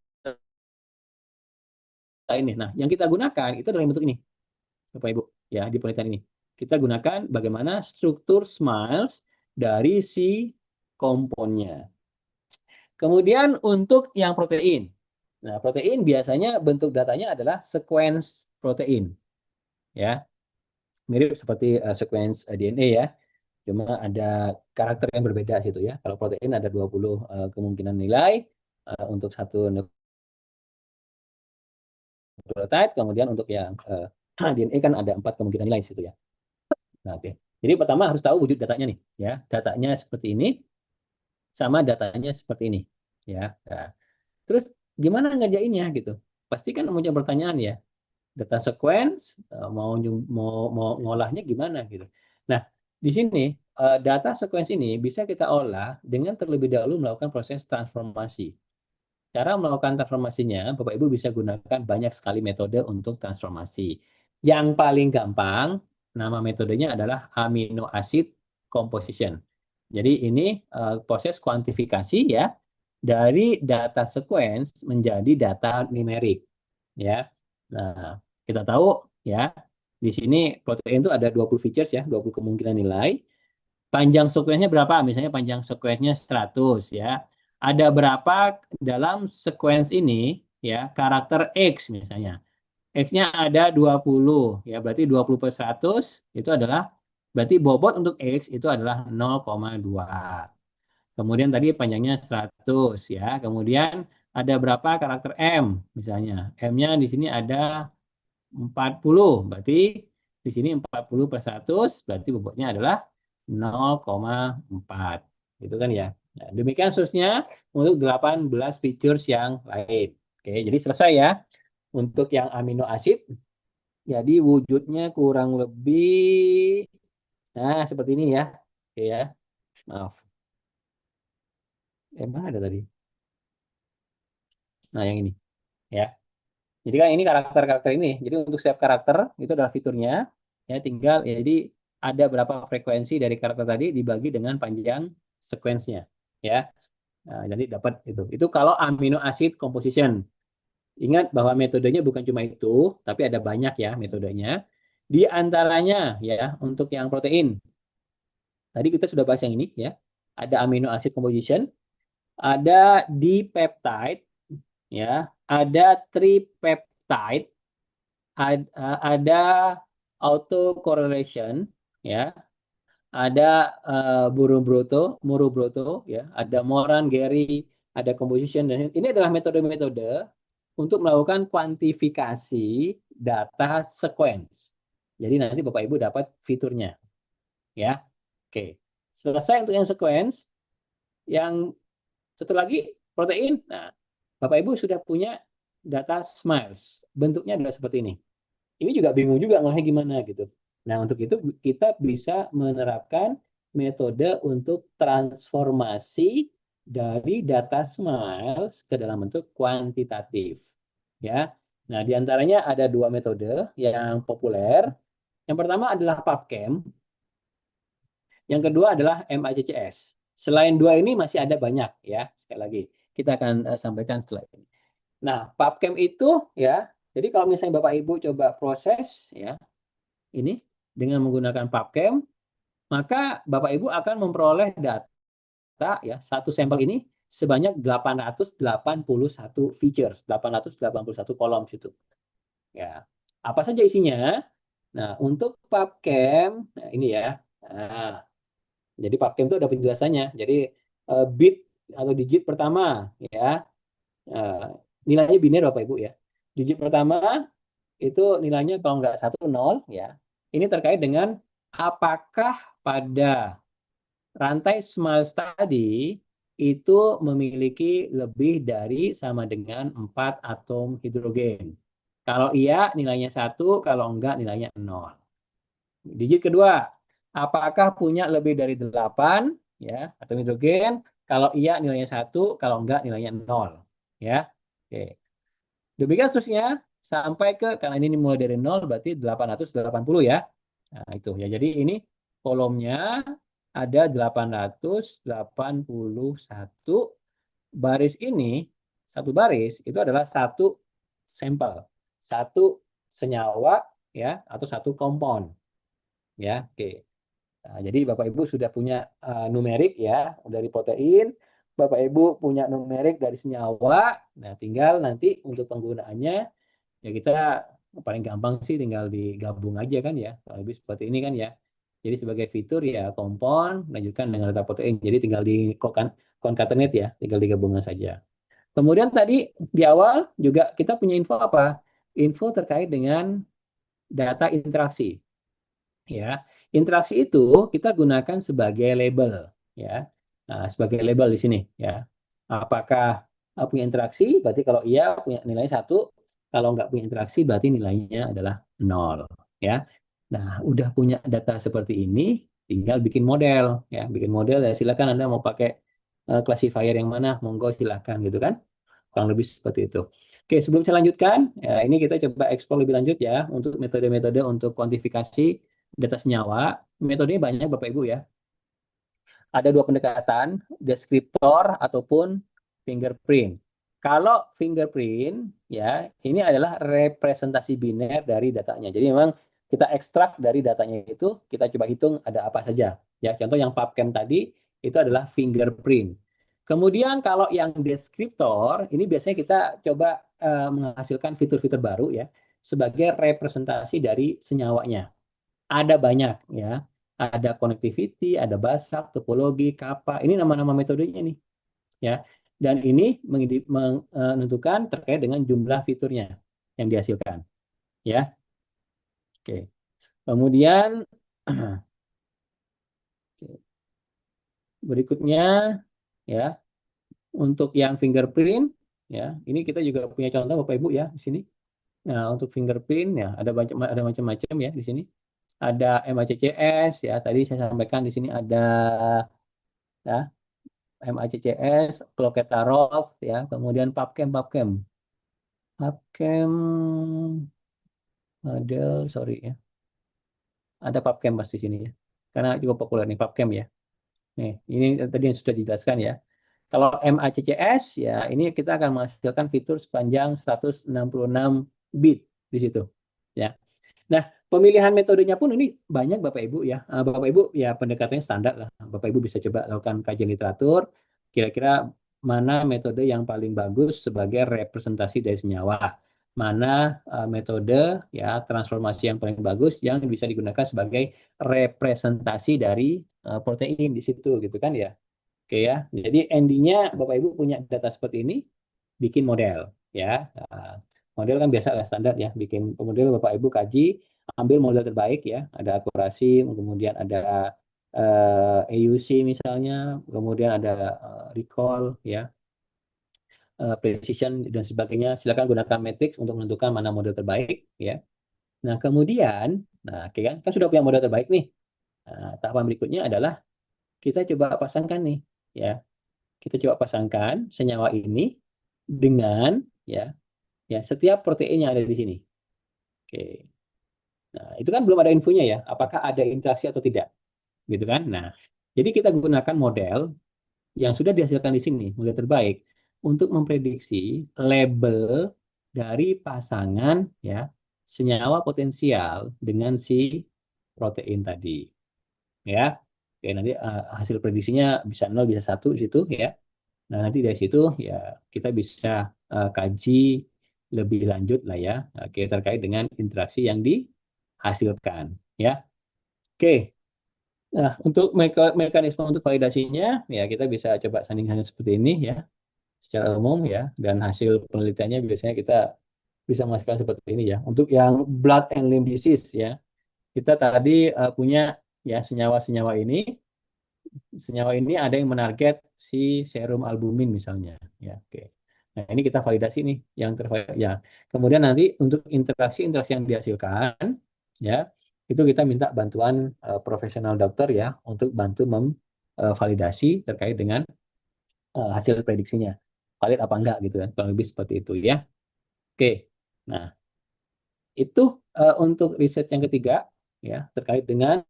ini. Nah, yang kita gunakan itu adalah bentuk ini, Bapak Ibu, ya di penelitian ini. Kita gunakan bagaimana struktur smiles dari si komponnya. Kemudian untuk yang protein. Nah, protein biasanya bentuk datanya adalah sequence protein. Ya, mirip seperti sequence DNA ya. Cuma ada karakter yang berbeda situ ya. Kalau protein ada 20 kemungkinan nilai untuk satu nukleotide, kemudian untuk yang DNA kan ada 4 kemungkinan nilai situ ya. Nah, oke. Jadi pertama harus tahu wujud datanya nih ya. Datanya seperti ini sama datanya seperti ini ya. Nah, terus gimana ngerjainnya gitu? Pasti kan muncul pertanyaan ya. Data sequence mau ngolahnya gimana gitu. Nah, di sini data sequence ini bisa kita olah dengan terlebih dahulu melakukan proses transformasi. Cara melakukan transformasinya, Bapak Ibu bisa gunakan banyak sekali metode untuk transformasi. Yang paling gampang, nama metodenya adalah amino acid composition. Jadi ini proses kuantifikasi ya dari data sequence menjadi data numerik ya. Nah, kita tahu ya di sini protein itu ada 20 features ya, 20 kemungkinan nilai. Panjang sequence-nya berapa? Misalnya panjang sequence-nya 100 ya. Ada berapa dalam sequence ini ya karakter X misalnya. X-nya ada 20 ya, berarti 20 per 100 itu adalah berarti bobot untuk X itu adalah 0,2. Kemudian tadi panjangnya 100 ya. Kemudian ada berapa karakter M misalnya. M-nya di sini ada 40. Berarti di sini 40 per 100 berarti bobotnya adalah 0,4. Gitu kan ya. Nah, demikian seterusnya untuk 18 features yang lain. Oke, jadi selesai ya. Untuk yang amino acid, jadi wujudnya kurang lebih, nah seperti ini ya. Oke ya, maaf. Mana ada tadi? Nah yang ini ya. Jadi kan ini karakter-karakter ini. Jadi untuk setiap karakter itu adalah fiturnya. Ya tinggal ya, jadi ada berapa frekuensi dari karakter tadi dibagi dengan panjang sequence-nya. Ya. Nah, jadi dapat itu. Itu kalau amino acid composition. Ingat bahwa metodenya bukan cuma itu, tapi ada banyak ya metodenya. Di antaranya ya untuk yang protein. Tadi kita sudah bahas yang ini ya. Ada amino acid composition, ada dipeptide ya, ada tripeptide, ada autocorrelation ya, ada Murubroto ya, ada Moran, Gary, ada composition, dan ini adalah metode-metode untuk melakukan kuantifikasi data sequence. Jadi nanti Bapak Ibu dapat fiturnya ya. Oke. Selesai untuk yang sequence, yang satu lagi protein. Nah, Bapak Ibu sudah punya data smiles. Bentuknya adalah seperti ini. Ini juga bingung juga ngolahnya gimana gitu. Nah, untuk itu kita bisa menerapkan metode untuk transformasi dari data smiles ke dalam bentuk kuantitatif. Ya. Nah, diantaranya ada dua metode yang populer. Yang pertama adalah PubChem. Yang kedua adalah MACCS. Selain dua ini masih ada banyak ya. Sekali lagi, kita akan sampaikan setelah ini. Nah, PubChem itu ya, jadi kalau misalnya Bapak Ibu coba proses ya, ini dengan menggunakan PubChem, maka Bapak Ibu akan memperoleh data ya, satu sampel ini sebanyak 881 features, 881 kolom situ. Ya. Apa saja isinya? Nah, untuk PubChem, nah ini ya. Nah, jadi PubChem itu ada penjelasannya. Jadi bit atau digit pertama ya. Nilainya biner Bapak Ibu ya. Digit pertama itu nilainya kalau nggak 1, 0 ya. Ini terkait dengan apakah pada rantai smiles tadi itu memiliki lebih dari sama dengan 4 atom hidrogen. Kalau iya nilainya 1, kalau enggak nilainya 0. Digit kedua, apakah punya lebih dari 8 ya atom hidrogen Kalau iya nilainya 1, kalau enggak nilainya 0. Ya. Oke. Demikian seterusnya sampai ke, karena ini mulai dari 0 berarti 880 ya. Nah, itu ya. Jadi ini kolomnya ada 881. Baris ini, satu baris itu adalah satu sampel, satu senyawa ya atau satu kompon ya. Oke. Nah, jadi Bapak Ibu sudah punya numerik ya dari protein, Bapak Ibu punya numerik dari senyawa. Nah, tinggal nanti untuk penggunaannya ya kita paling gampang sih tinggal digabung aja kan ya. Kalau lebih seperti ini kan ya. Jadi sebagai fitur ya kompon lanjutkan dengan data protein. Jadi tinggal di concatenate ya, tinggal digabungkan saja. Kemudian tadi di awal juga kita punya info apa? Info terkait dengan data interaksi. Ya, interaksi itu kita gunakan sebagai label. Ya, nah, sebagai label di sini. Ya, apakah punya interaksi? Berarti kalau iya punya nilai 1. Kalau nggak punya interaksi berarti nilainya adalah 0. Ya, nah udah punya data seperti ini, tinggal bikin model. Ya, bikin model ya silakan Anda mau pakai classifier yang mana, monggo silakan gitu kan. Kurang lebih seperti itu. Oke, sebelum saya lanjutkan, ya, ini kita coba eksplor lebih lanjut ya untuk metode-metode untuk kuantifikasi data senyawa. Metodenya banyak Bapak Ibu ya. Ada dua pendekatan, deskriptor ataupun fingerprint. Kalau fingerprint ya, ini adalah representasi biner dari datanya. Jadi memang kita ekstrak dari datanya itu, kita coba hitung ada apa saja. Ya, contoh yang PubChem tadi itu adalah fingerprint. Kemudian kalau yang deskriptor, ini biasanya kita coba menghasilkan fitur-fitur baru ya sebagai representasi dari senyawanya. Ada banyak ya. Ada connectivity, ada basak, topologi, kappa. Ini nama-nama metodenya nih ya. Dan ini menentukan terkait dengan jumlah fiturnya yang dihasilkan ya. Oke. Kemudian berikutnya ya, untuk yang fingerprint ya, ini kita juga punya contoh Bapak Ibu ya di sini. Nah, untuk fingerprint ya ada macam-macam ya di sini. Ada MACCS ya, tadi saya sampaikan di sini ada ya MACCS, Cloketarov ya, kemudian PubChem model, sorry ya, ada PubChem pasti sini ya, karena cukup populer nih PubChem ya. Nih, ini tadi yang sudah dijelaskan ya. Kalau MACCS ya, ini kita akan menghasilkan fitur sepanjang 166 bit di situ ya. Nah, pemilihan metodenya pun ini banyak Bapak Ibu ya. Bapak Ibu ya pendekatannya standar lah. Bapak Ibu bisa coba lakukan kajian literatur. Kira-kira mana metode yang paling bagus sebagai representasi dari senyawa. Mana metode ya transformasi yang paling bagus yang bisa digunakan sebagai representasi dari protein di situ gitu kan ya. Oke ya. Jadi endingnya Bapak Ibu punya data seperti ini, bikin model ya. Model kan biasa lah standar ya. Bikin model Bapak Ibu kaji, ambil model terbaik ya. Ada akurasi, kemudian ada AUC misalnya, kemudian ada recall ya, precision dan sebagainya. Silakan gunakan matrix untuk menentukan mana model terbaik ya. Nah kemudian, nah oke kan sudah punya model terbaik nih. Nah, tahapan berikutnya adalah kita coba pasangkan nih ya. Kita coba pasangkan senyawa ini dengan ya setiap protein yang ada di sini. Oke. Nah, itu kan belum ada infonya ya, apakah ada interaksi atau tidak, gitu kan? Nah, jadi kita gunakan model yang sudah dihasilkan di sini, model terbaik, untuk memprediksi label dari pasangan ya senyawa potensial dengan si protein tadi, ya. Oke, nanti hasil prediksinya bisa 0, bisa 1 di situ ya. Nah, nanti dari situ ya kita bisa kaji lebih lanjut lah ya, terkait dengan interaksi yang dihasilkan ya. Oke. Nah, untuk mekanisme untuk validasinya ya kita bisa coba sandingkan seperti ini ya secara umum ya, dan hasil penelitiannya biasanya kita bisa menghasilkan seperti ini ya. Untuk yang blood and limb disease ya, kita tadi punya ya senyawa ini ada yang menarget si serum albumin misalnya ya. Oke. Nah, ini kita validasi nih yang ya. Kemudian nanti untuk interaksi-interaksi yang dihasilkan ya, itu kita minta bantuan profesional dokter ya untuk bantu memvalidasi terkait dengan hasil prediksinya valid apa enggak gitu kan, kalau lebih seperti itu ya. Oke, nah itu untuk riset yang ketiga ya terkait dengan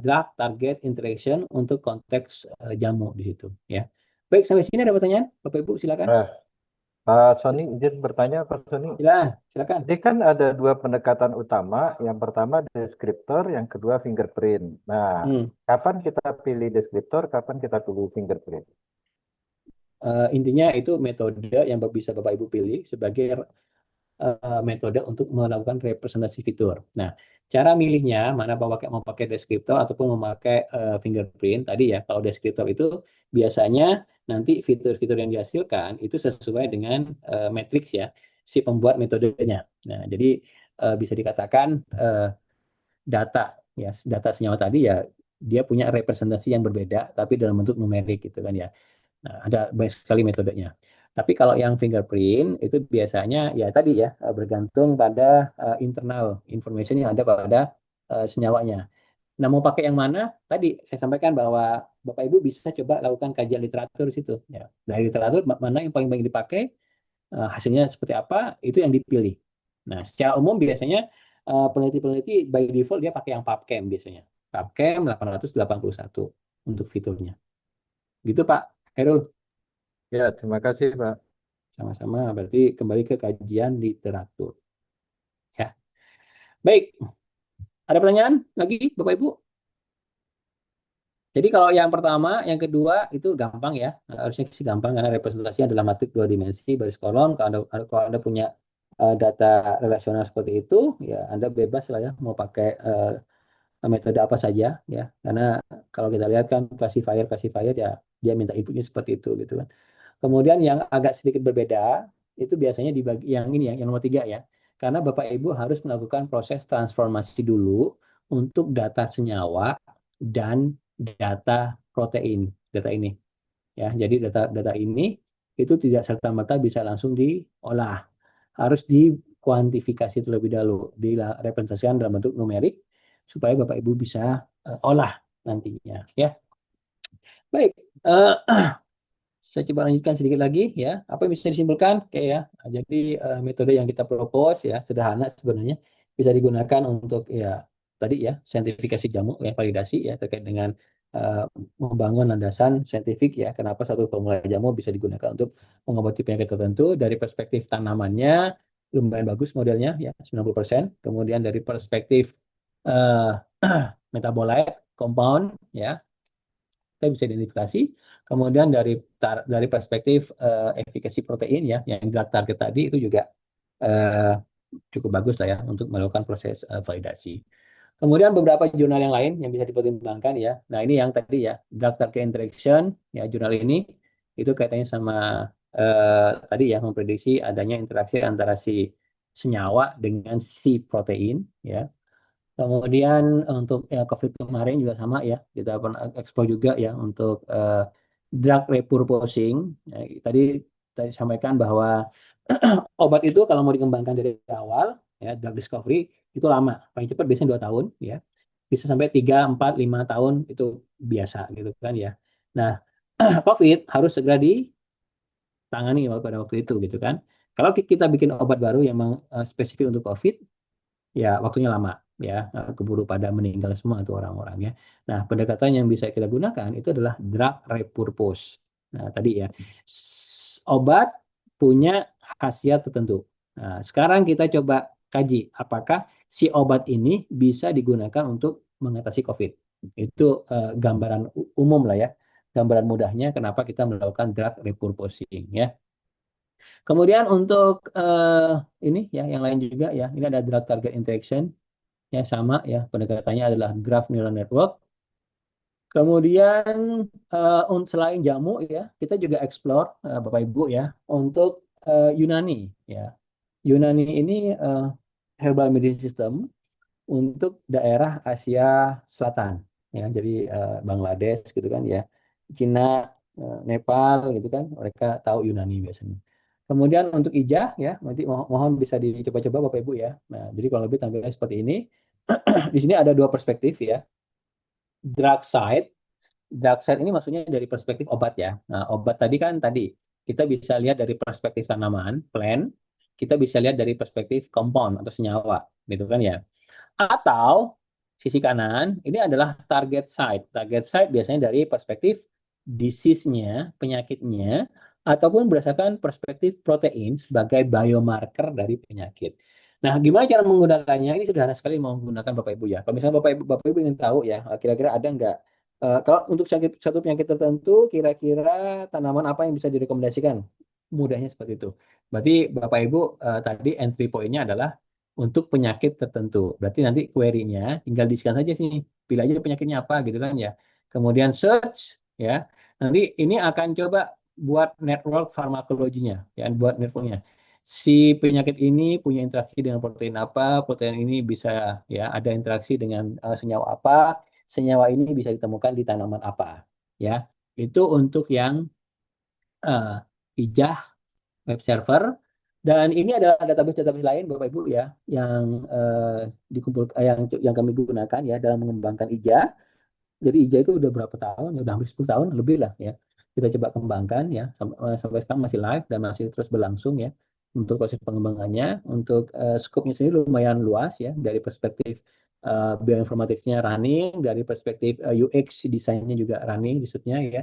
drug target interaction untuk konteks jamu di situ ya. Baik, sampai sini ada pertanyaan Bapak Ibu, silakan. Nah, Pak Sony, izin bertanya, Pak Sony. Silakan. Ini kan ada dua pendekatan utama. Yang pertama deskriptor, yang kedua fingerprint. Nah, kapan kita pilih deskriptor, kapan kita pilih fingerprint? Intinya itu metode yang bisa Bapak Ibu pilih sebagai metode untuk melakukan representasi fitur. Nah, cara milihnya mana mau pakai deskriptor ataupun memakai fingerprint tadi ya. Kalau deskriptor itu biasanya nanti fitur-fitur yang dihasilkan itu sesuai dengan matriks ya si pembuat metodenya. Nah, jadi bisa dikatakan data ya data senyawa tadi ya dia punya representasi yang berbeda tapi dalam bentuk numerik gitu kan ya. Nah, ada banyak sekali metodenya. Tapi kalau yang fingerprint itu biasanya ya tadi ya bergantung pada internal information yang ada pada senyawanya. Nah, mau pakai yang mana? Tadi saya sampaikan bahwa Bapak Ibu bisa coba lakukan kajian literatur di situ. Ya. Dari literatur mana yang paling banyak dipakai, hasilnya seperti apa, itu yang dipilih. Nah, secara umum biasanya peneliti-peneliti by default dia pakai yang PubChem biasanya. PubChem 881 untuk fiturnya. Gitu Pak Herul. Ya, terima kasih, Pak. Sama-sama, berarti kembali ke kajian literatur. Ya. Baik, ada pertanyaan lagi Bapak Ibu? Jadi kalau yang pertama, yang kedua itu gampang ya. Harusnya sih gampang karena representasinya adalah matrik dua dimensi baris kolom. Kalau anda punya data relasional seperti itu, ya Anda bebas lah ya mau pakai metode apa saja ya. Karena kalau kita lihat kan classifier ya dia minta inputnya seperti itu gitu kan. Kemudian yang agak sedikit berbeda itu biasanya di yang ini ya, yang nomor 3 ya. Karena Bapak Ibu harus melakukan proses transformasi dulu untuk data senyawa dan data protein, data ini. Ya, jadi data ini itu tidak serta-merta bisa langsung diolah. Harus dikuantifikasi terlebih dahulu, direpresentasikan dalam bentuk numerik supaya Bapak Ibu bisa olah nantinya ya. Baik, saya coba lanjutkan sedikit lagi ya. Apa yang bisa disimpulkan? Oke ya. Jadi metode yang kita propose ya sederhana sebenarnya bisa digunakan untuk ya tadi ya saintifikasi jamu ya validasi ya terkait dengan uh, membangun landasan saintifik ya kenapa satu formula jamu bisa digunakan untuk mengobati penyakit tertentu dari perspektif tanamannya lumayan bagus modelnya ya 90%. Kemudian dari perspektif uh, metabolite compound ya kita bisa identifikasi. Kemudian dari perspektif efikasi protein ya, yang drug target tadi itu juga uh, cukup bagus lah ya untuk melakukan proses validasi. Kemudian beberapa jurnal yang lain yang bisa dipertimbangkan ya. Nah ini yang tadi ya drug target interaction ya jurnal ini itu kaitannya sama tadi ya memprediksi adanya interaksi antara si senyawa dengan si protein ya. Kemudian untuk ya, COVID kemarin juga sama ya, kita pernah eksplor juga ya untuk drug repurposing. Ya, tadi sampaikan bahwa obat itu kalau mau dikembangkan dari awal, ya drug discovery itu lama, paling cepat biasanya 2 tahun, ya bisa sampai 3, 4, 5 tahun itu biasa gitu kan ya. Nah, COVID harus segera ditangani pada waktu itu gitu kan. Kalau kita bikin obat baru yang spesifik untuk COVID, ya waktunya lama ya keburu pada meninggal semua itu orang-orang ya. Nah pendekatan yang bisa kita gunakan itu adalah drug repurpose. Nah tadi ya obat punya khasiat tertentu. Nah, sekarang kita coba kaji apakah si obat ini bisa digunakan untuk mengatasi COVID. Itu gambaran umum lah ya, gambaran mudahnya kenapa kita melakukan drug repurposing ya. Kemudian untuk ini ya yang lain juga ya, ini ada drug target interaction ya sama ya pendekatannya adalah graph neural network. Kemudian selain jamu ya, kita juga explore Bapak Ibu ya untuk Yunani ya. Yunani ini herbal medicine system untuk daerah Asia Selatan ya. Jadi Bangladesh gitu kan ya. Cina, Nepal gitu kan, mereka tahu Yunani biasanya. Kemudian untuk ijah ya, nanti mohon bisa dicoba-coba Bapak Ibu ya. Nah, jadi kalau lebih tampilnya seperti ini. Di sini ada dua perspektif ya. Drug side Dark side ini maksudnya dari perspektif obat ya. Nah, obat tadi kita bisa lihat dari perspektif tanaman, plant, kita bisa lihat dari perspektif compound atau senyawa, gitu kan ya. Atau sisi kanan ini adalah target site. Target site biasanya dari perspektif disease-nya, penyakitnya, ataupun berdasarkan perspektif protein sebagai biomarker dari penyakit. Nah, gimana cara menggunakannya? Ini sederhana sekali mau menggunakan Bapak Ibu ya. Kalau misalnya Bapak Ibu ingin tahu ya, kira-kira ada nggak kalau untuk satu penyakit tertentu, kira-kira tanaman apa yang bisa direkomendasikan? Mudahnya seperti itu. Berarti Bapak Ibu tadi entry point-nya adalah untuk penyakit tertentu. Berarti nanti query-nya tinggal diisikan saja sini. Pilih aja penyakitnya apa gitu kan ya. Kemudian search ya. Nanti ini akan coba buat network farmakologinya ya, buat networknya. Si penyakit ini punya interaksi dengan protein apa, protein ini bisa ya ada interaksi dengan senyawa apa, senyawa ini bisa ditemukan di tanaman apa ya. Itu untuk yang uh, ijah web server. Dan ini adalah database-database lain Bapak Ibu ya yang yang kami gunakan ya dalam mengembangkan IJA. Jadi IJA itu udah berapa tahun? Ya, udah hampir 10 tahun lebih lah ya. Kita coba kembangkan ya sampai sekarang masih live dan masih terus berlangsung ya untuk proses pengembangannya. Untuk scope-nya sendiri lumayan luas ya dari perspektif bioinformatiknya running, dari perspektif UX desainnya juga running maksudnya ya.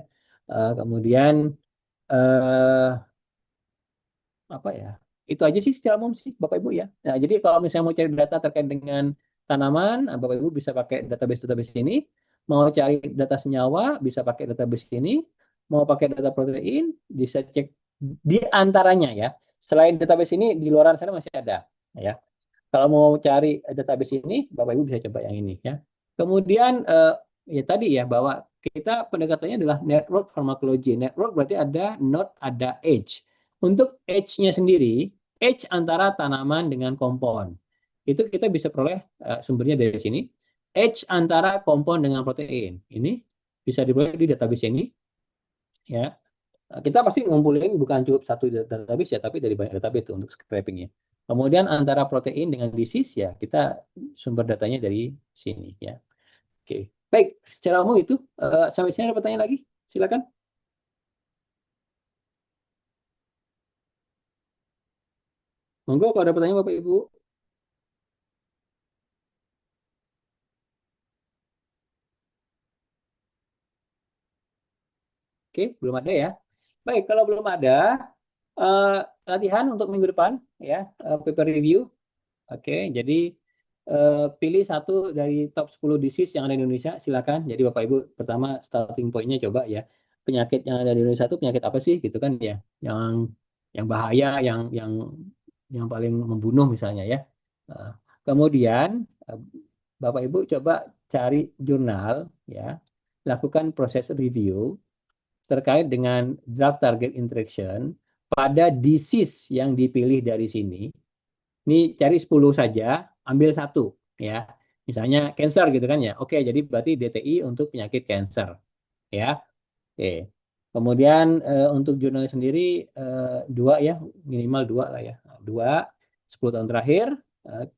Kemudian uh, apa ya? Itu aja sih secara umum sih Bapak Ibu ya. Nah, jadi kalau misalnya mau cari data terkait dengan tanaman, Bapak Ibu bisa pakai database-database ini. Mau cari data senyawa, bisa pakai database ini. Mau pakai data protein, bisa cek di antaranya ya. Selain database ini, di luar sana masih ada ya. Kalau mau cari database ini, Bapak Ibu bisa coba yang ini ya. Kemudian ya tadi ya bahwa kita pendekatannya adalah network pharmacology. Network berarti ada node, ada edge. Untuk edge-nya sendiri, edge antara tanaman dengan kompon. Itu kita bisa peroleh sumbernya dari sini. Edge antara kompon dengan protein. Ini bisa diperoleh di database ini ya. Kita pasti ngumpulin bukan cukup satu database ya, tapi dari banyak database tuh untuk scrapingnya. Kemudian antara protein dengan disease ya, kita sumber datanya dari sini ya. Oke, baik. Secara umum itu, sampai sini ada pertanyaan lagi? Silakan. Monggo kalau ada pertanyaan Bapak Ibu. Oke, belum ada ya. Baik, kalau belum ada, eh, latihan untuk minggu depan ya, paper review. Oke, jadi pilih satu dari top 10 disease yang ada di Indonesia, silakan. Jadi Bapak Ibu pertama starting point-nya coba ya. Penyakit yang ada di Indonesia itu penyakit apa sih gitu kan ya. Yang bahaya, yang paling membunuh misalnya ya. Eh, Kemudian Bapak Ibu coba cari jurnal ya. Lakukan proses review terkait dengan drug target interaction pada disease yang dipilih dari sini. Ini cari 10 saja, ambil satu ya. Misalnya cancer gitu kan ya. Oke, jadi berarti DTI untuk penyakit cancer ya. Oke. Kemudian untuk jurnal sendiri dua ya, minimal dua lah ya. Dua 10 tahun terakhir.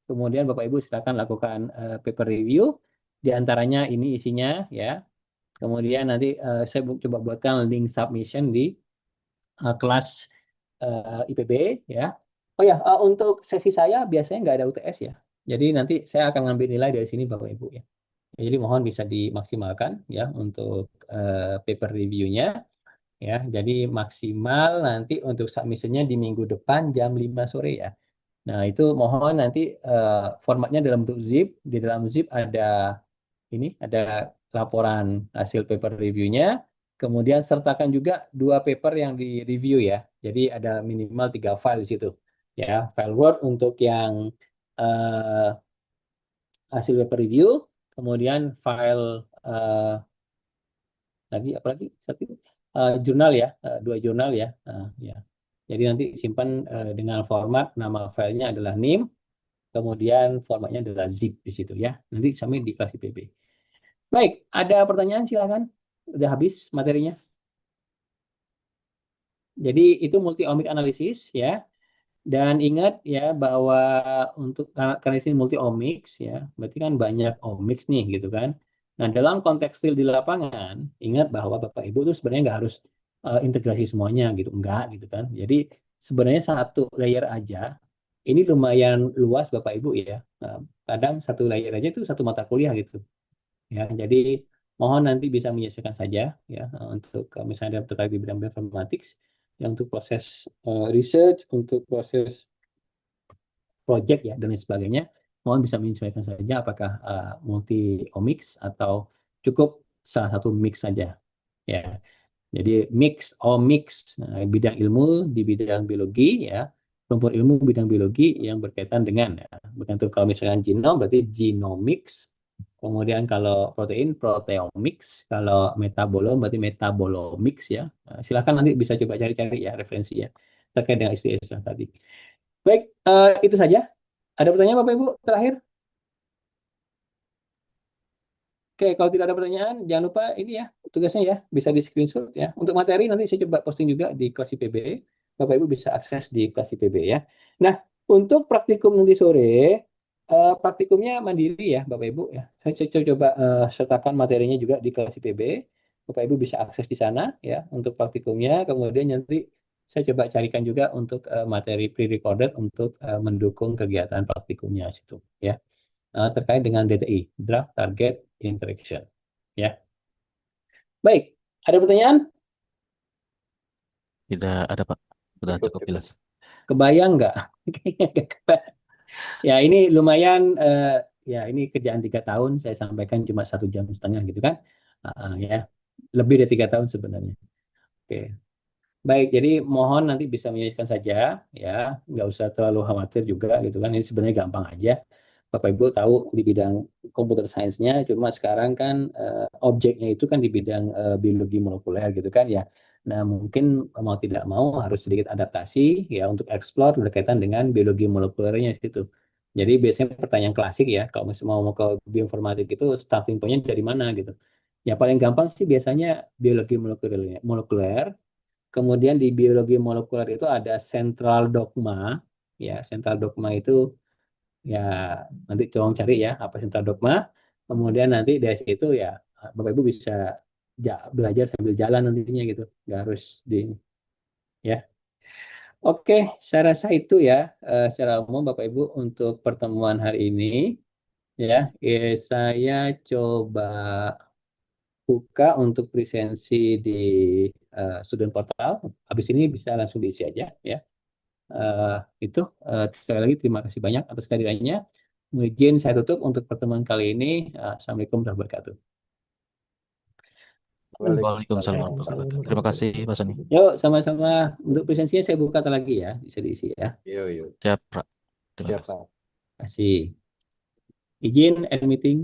Kemudian Bapak Ibu silakan lakukan paper review. Di antaranya ini isinya ya. Kemudian nanti saya coba buatkan link submission di kelas IPB ya. Oh ya, untuk sesi saya biasanya nggak ada UTS ya. Jadi nanti saya akan ngambil nilai dari sini Bapak Ibu ya. Jadi mohon bisa dimaksimalkan ya untuk paper review-nya ya. Jadi maksimal nanti untuk submission-nya di minggu depan jam 5 sore ya. Nah, itu mohon nanti formatnya dalam bentuk zip. Di dalam zip ada laporan hasil paper review-nya. Kemudian sertakan juga dua paper yang di review ya. Jadi ada minimal 3 file di situ. Ya, file Word untuk yang eh, hasil paper review, kemudian file lagi apalagi satu jurnal ya, dua jurnal ya. Ya. Jadi nanti simpan dengan format nama filenya adalah NIM, kemudian formatnya adalah zip di situ ya. Nanti sampai di kelas IPB. Baik, ada pertanyaan silakan. Udah habis materinya. Jadi itu multi omic analisis ya. Dan ingat ya bahwa untuk karena ini multi omics ya, berarti kan banyak omics nih gitu kan. Nah, dalam konteks field di lapangan, ingat bahwa Bapak Ibu itu sebenarnya nggak harus integrasi semuanya gitu, enggak gitu kan. Jadi sebenarnya satu layer aja, ini lumayan luas Bapak Ibu ya. Kadang satu layer aja itu satu mata kuliah gitu. Ya, jadi mohon nanti bisa menyesuaikan saja ya untuk misalnya terkait di bidang bioinformatics, yang untuk proses research, untuk proses project ya dan lain sebagainya, mohon bisa menyesuaikan saja apakah multi omics atau cukup salah satu mix saja ya. Jadi mix omics, bidang ilmu di bidang biologi ya, kelompok ilmu bidang biologi yang berkaitan dengan ya, bergantung kalau misalkan genom berarti genomics, kemudian kalau protein proteomics, kalau metabolom berarti metabolomics ya. Silakan nanti bisa coba cari-cari ya referensi ya terkait dengan istilah tadi. Baik, itu saja. Ada pertanyaan Bapak Ibu terakhir? Oke, kalau tidak ada pertanyaan, jangan lupa ini ya, tugasnya ya, bisa di screenshot ya. Untuk materi nanti saya coba posting juga di kelas IPB. Bapak Ibu bisa akses di kelas IPB ya. Nah, untuk praktikum nanti sore, praktikumnya mandiri ya Bapak Ibu ya. Saya coba sertakan materinya juga di kelas IPB. Bapak Ibu bisa akses di sana ya untuk praktikumnya. Kemudian nanti saya coba carikan juga untuk materi pre-recorded untuk mendukung kegiatan praktikumnya situ ya. Terkait dengan DTI, Draft Target Interaction. Ya, baik. Ada pertanyaan? Tidak ada Pak, sudah cukup jelas. Kebayang nggak? Ya ini lumayan. Ya ini kerjaan 3 tahun saya sampaikan cuma 1,5 jam gitu kan? Ya lebih dari 3 tahun sebenarnya. Oke. Baik, jadi mohon nanti bisa menyesuaikan saja, ya, nggak usah terlalu khawatir juga gitu kan. Ini sebenarnya gampang aja. Bapak Ibu tahu di bidang komputer sainsnya, cuma sekarang kan objeknya itu kan di bidang biologi molekuler gitu kan ya. Nah mungkin mau tidak mau harus sedikit adaptasi ya untuk explore berkaitan dengan biologi molekulernya situ. Jadi biasanya pertanyaan klasik ya, kalau mau ke bioinformatik itu starting point-nya dari mana gitu. Ya paling gampang sih biasanya biologi molekuler. Kemudian di biologi molekuler itu ada central dogma, ya central dogma itu ya nanti tolong cari ya apa central dogma. Kemudian nanti dari situ ya Bapak Ibu bisa belajar sambil jalan nantinya gitu, nggak harus di ya. Oke, saya rasa itu ya secara umum Bapak Ibu untuk pertemuan hari ini ya. Saya coba buka untuk presensi di student portal. Habis ini bisa langsung diisi aja ya. Itu sekali lagi terima kasih banyak atas kehadirannya. Izin saya tutup untuk pertemuan kali ini. Assalamualaikum warahmatullahi wabarakatuh. Waalaikumsalam warahmatullahi wabarakatuh. Terima kasih Pak Soni. Yuk sama-sama untuk presensinya saya buka lagi ya, bisa diisi ya. Yuk. Siap, Pak. Terima Siap, kasih. Pak. Terima kasih. Izin end meeting.